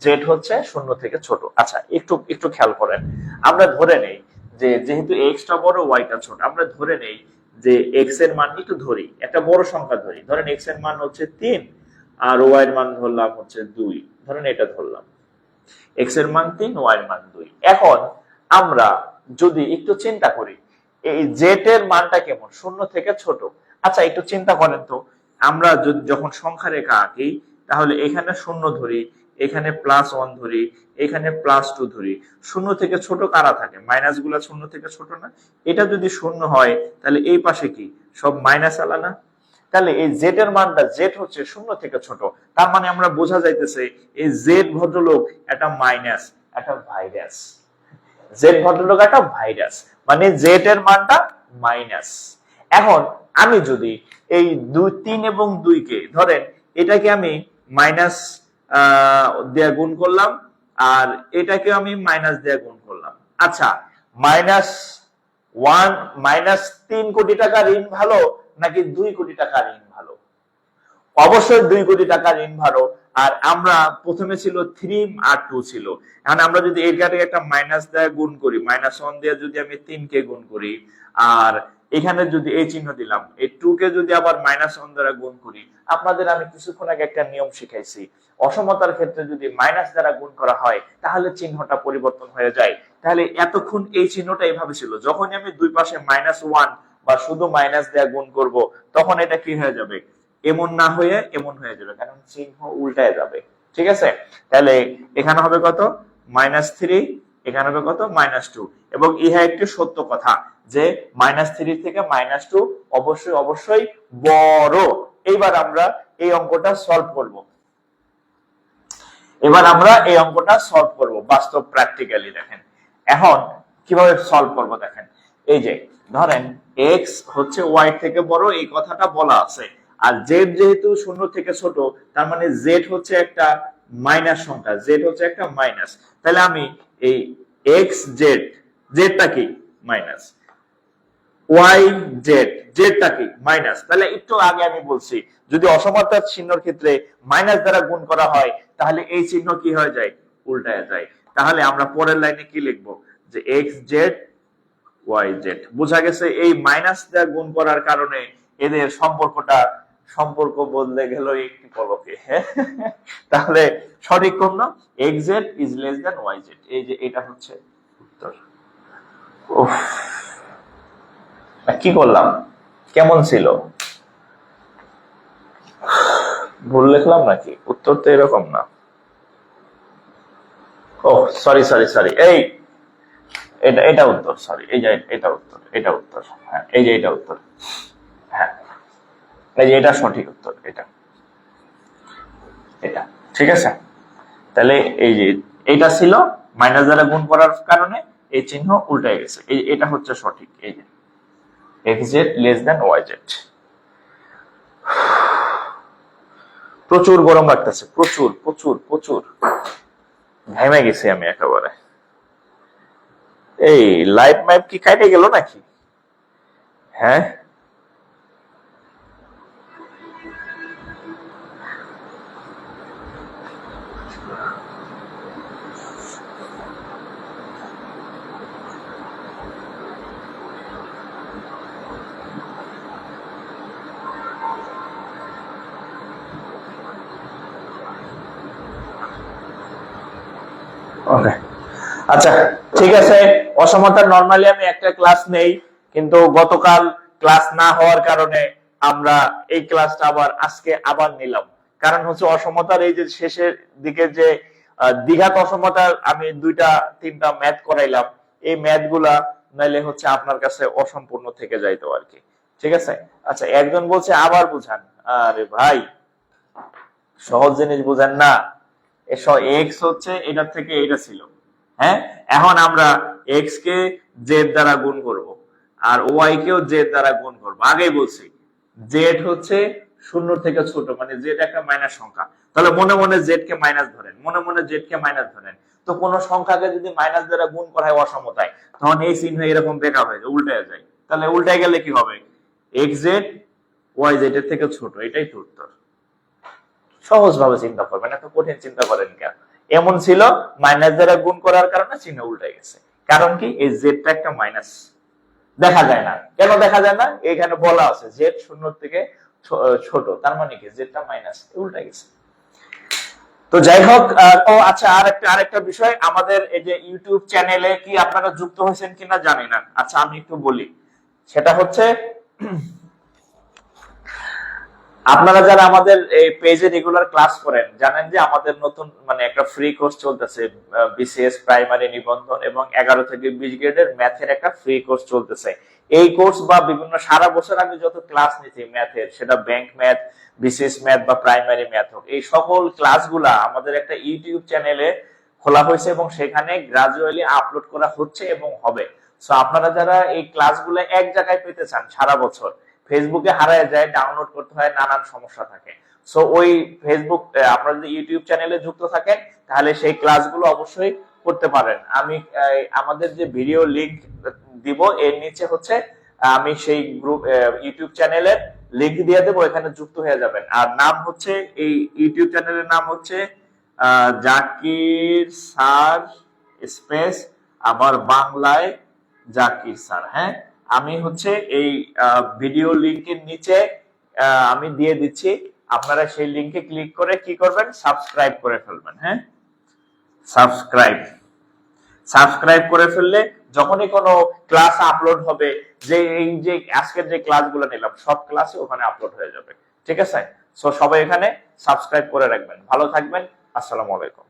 জেড হচ্ছে শূন্য থেকে ছোট। আচ্ছা, একটু একটু খেয়াল করেন, আমরা ধরে নেই যে যেহেতু এক্সটা বড় ওয়াইটা ছোট, আমরা ধরে নেই যে এক্স এর মান একটু ধরি, একটা বড় সংখ্যা ধরি, ধরেন এক্স এর মান হচ্ছে 3 আর ওয়াই এর মান ধরলাম হচ্ছে 2, ধরেন এটা ধরলাম, এক্স এর মান 3, ওয়াই এর মান 2। এখন আমরা যদি একটু চিন্তা করি এই জেড এর মানটা কেমন, শূন্য থেকে ছোট। আচ্ছা একটু চিন্তা করেন তো, আমরা যখন সংখ্যা রেখা আঁকি তাহলে এখানে শূন্য ধরি, এখানে +1 ধরি, এখানে +2 ধরি, শূন্য থেকে ছোট কারা থাকে? মাইনাস গুলা শূন্য থেকে ছোট না? এটা যদি শূন্য হয় তাহলে এই পাশে কি সব মাইনাস আলা না? তাহলে এই জেড এর মানটা, জেড হচ্ছে শূন্য থেকে ছোট, তার মানে আমরা বোঝা যাইতেছে এই জেড ভদ্রলোক একটা মাইনাস, একটা ভাইরাস। জেড ভদ্রলোক একটা ভাইরাস, মানে জেড এর মানটা মাইনাস। এখন আমি যদি এই 3 এবং 2 কে ধরেন, এটাকে আমি মাইনাস দিয়ে গুণ করলাম আর এটাকে আমি মাইনাস দিয়ে গুণ করলাম। আচ্ছা, -3 কোটি টাকা ঋণ ভালো নাকি 2 কোটি টাকা ঋণ ভালো? অবশ্যই 2 কোটি টাকা ঋণ ভালো। আর আমরা প্রথমে ছিল 3 আর 2 ছিল, এখন আমরা যদি এটাকে একটা মাইনাস দিয়ে গুণ করি, -1 দিয়ে যদি আমি 3 কে গুণ করি আর এখানে যদি এই চিহ্ন দিলাম, এই 2 কে যদি আবার -1 দ্বারা গুণ করি, আপনাদের আমি কিছুক্ষণ আগে একটা নিয়ম শিখাইছি, অসমতার ক্ষেত্রে যদি মাইনাস দ্বারা গুণ করা হয় তাহলে চিহ্নটা পরিবর্তন হয়ে যায়। তাহলে এতক্ষণ এই চিহ্নটা এইভাবে ছিল, যখনই আমি দুই পাশে -1 বা শুধু মাইনাস দিয়ে গুণ করব তখন এটা কি হয়ে যাবে? এমন না হয়ে এমন হয়ে যাবে, কারণ চিহ্ন উল্টায় যাবে। ঠিক আছে, তাহলে এখানে হবে কত? -3, এখানে হবে কত? -2। এবং ইহা একটি সত্য কথা যে -3 থেকে -2 অবশ্যই অবশ্যই বড়। এইবার আমরা এই অঙ্কটা সলভ করব, এবার আমরা এই অঙ্কটা সলভ করব বাস্তব প্র্যাকটিক্যালি। দেখেন এখন কিভাবে সলভ করব, দেখেন এই যে ধরেন এক্স হচ্ছে ওয়াই থেকে বড়, এই কথাটা বলা আছে, আর জেড যেহেতু শূন্য থেকে ছোট, তার মানে জেড হচ্ছে একটা মাইনাস সংখ্যা, জেড হচ্ছে একটা মাইনাস। তাহলে আমি এই এক্স জেড, জেডটা কি মাইনাস, ওয়াই জেড, জেডটা কি মাইনাস। তাহলে একটু আগে আমি বলছি যদি অসমতার চিহ্নের ক্ষেত্রে মাইনাস দ্বারা গুণ করা হয় তাহলে এই চিহ্ন কি হয়ে যায়? উল্টায় যায়। তাহলে আমরা পরের লাইনে কি লিখবো? যে এক্স জেড ওয়াই জেড। বোঝা গেছে এই মাইনাস দ্বারা গুণ করার কারণে এদের সম্পর্ক বদলে গেল একটি পলকে। তাহলে সঠিক কোন না? X Z is less than Y Z. এই যে এটা হচ্ছে উত্তর। উফ, কি করলাম, কেমন ছিল? ভুল লিখলাম নাকি? উত্তর তো এরকম না। ও সরি সরি সরি, এই এটা উত্তর, সরি এই যে এটা উত্তর, এটা উত্তর, হ্যাঁ এই যে এটা উত্তর, হ্যাঁ এই যে এটা সঠিক উত্তর, এটা এটা ঠিক আছে, তাহলে এই যে এটা ছিল মাইনাস দ্বারা গুণ করার কারণে এই চিহ্ন উল্টায় গেছে, এটা হচ্ছে সঠিক। এই যে xz লেস দেন yz। প্রচুর গরম লাগতেছে, প্রচুর প্রচুর প্রচুর, ঘেমে গেছি আমি একেবারে। এই লাইভ ম্যাপ কি কাটে গেল নাকি? হ্যাঁ, ওকে, আচ্ছা ঠিক আছে। অসমতার নরমালি আমি একটা ক্লাস নেই, কিন্তু গতকাল ক্লাস না হওয়ার কারণে আমরা এই ক্লাসটা আবার আজকে আবার নিলাম। কারণ হচ্ছে অসমতার এই যে শেষের দিকে যে দ্বিঘাত অসমতার আমি 2-3টা ম্যাথ করাইলাম, এই ম্যাথ গুলা নাইলে হচ্ছে আপনার কাছে অসম্পূর্ণ থেকে যাইতো আর কি। ঠিক আছে, আচ্ছা একজন বলছে আবার বুঝান। আরে ভাই, সহজ জিনিস বুঝেন না। এক্স হচ্ছে এটার থেকে এটা ছিল, হ্যাঁ, এখন আমরা এক্স কে জেড দ্বারা গুণ করব, আর ওয়াই কেও জেড দ্বারা গুণ করব। আগেই বলছি জেড হচ্ছে শূন্য থেকে ছোট, মানে জেড একটা মাইনাস সংখ্যা। তাহলে মনে মনে জেড কে মাইনাস ধরেন, মনে মনে জেড কে মাইনাস ধরেন। তো কোন সংখ্যাকে যদি মাইনাস দ্বারা গুণ করা হয় অসমতায়, তখন এই চিহ্ন এরকম বেঁকা হয়ে যায়, উল্টে যায়। তাহলে উল্টে গেলে কি হবে? এক্স জেড ওয়াই জেড এর থেকে ছোট, এটাই তো উত্তর। সহজ ভাবে চিন্তা করবেন, এত কঠিন চিন্তা করেন কেন? এমন ছিল মাইনাস দ্বারা গুণ করার কারণে চিহ্ন উল্টে গেছে। কারণ কি? এই জেডটা একটা মাইনাস, দেখা যায় না। কেন দেখা যায় না? এখানে বলা আছে জেড শূন্য থেকে ছোট, তার মানে কি জেডটা মাইনাস, উল্টে গেছে। তো যাই হোক, ও আচ্ছা, আরেকটা বিষয়, আমাদের এই যে ইউটিউব চ্যানেলে কি আপনারা যুক্ত হয়েছেন কিনা জানি না। আচ্ছা আমি একটু বলি, সেটা হচ্ছে আপনারা যারা আমাদের এই পেজে রেগুলার ক্লাস করেন জানেন যে আমাদের নতুন মানে একটা ফ্রি কোর্স চলতেছে, বিসিএস প্রাইমারি নিবন্ধন এবং 11 থেকে 20 গ্রেডের ম্যাথের একটা ফ্রি কোর্স চলতেছে। এই কোর্স বা বিভিন্ন সারা বছর আমি যত ক্লাস নিয়েছি ম্যাথের, সেটা ব্যাংক ম্যাথ, বিসিএস ম্যাথ বা প্রাইমারি ম্যাথ হোক, এই সকল ক্লাসগুলা আমাদের একটা ইউটিউব চ্যানেলে খোলা হয়েছে এবং সেখানে গ্রাজুয়ালি আপলোড করা হচ্ছে এবং হবে। সো আপনারা যারা এই ক্লাসগুলো এক জায়গায় পেতে চান সারা বছর, ফেসবুকে হারায় যায়, ডাউনলোড করতে হয়, নানান সমস্যা থাকে। সো ওই ফেসবুক, আপনারা যদি ইউটিউব চ্যানেলে যুক্ত থাকেন তাহলে সেই ক্লাসগুলো অবশ্যই করতে পারেন। আমি আমাদের যে ভিডিও লিংক দিব এর নিচে হচ্ছে আমি সেই গ্রুপ ইউটিউব চ্যানেলের লিংক দিয়ে দেবো, এখানে যুক্ত হয়ে যাবেন। আর নাম হচ্ছে, এই ইউটিউব চ্যানেলের নাম হচ্ছে জাকির স্যার স্পেস আবার বাংলায় জাকির স্যার। হ্যাঁ, আমি হচ্ছে এই ভিডিও লিংকের নিচে আমি দিয়ে দিচ্ছি, আপনারা সেই লিংকে ক্লিক করে কি করবেন? সাবস্ক্রাইব করে ফেলবেন। হ্যাঁ, সাবস্ক্রাইব করে ফেললে যখনই কোনো ক্লাস আপলোড হবে, যে এই যে আজকের যে ক্লাসগুলো নিলাম সব ক্লাসই ওখানে আপলোড হয়ে যাবে। ঠিক আছে, সো সবাই এখানে সাবস্ক্রাইব করে রাখবেন। ভালো থাকবেন, আসসালামু আলাইকুম।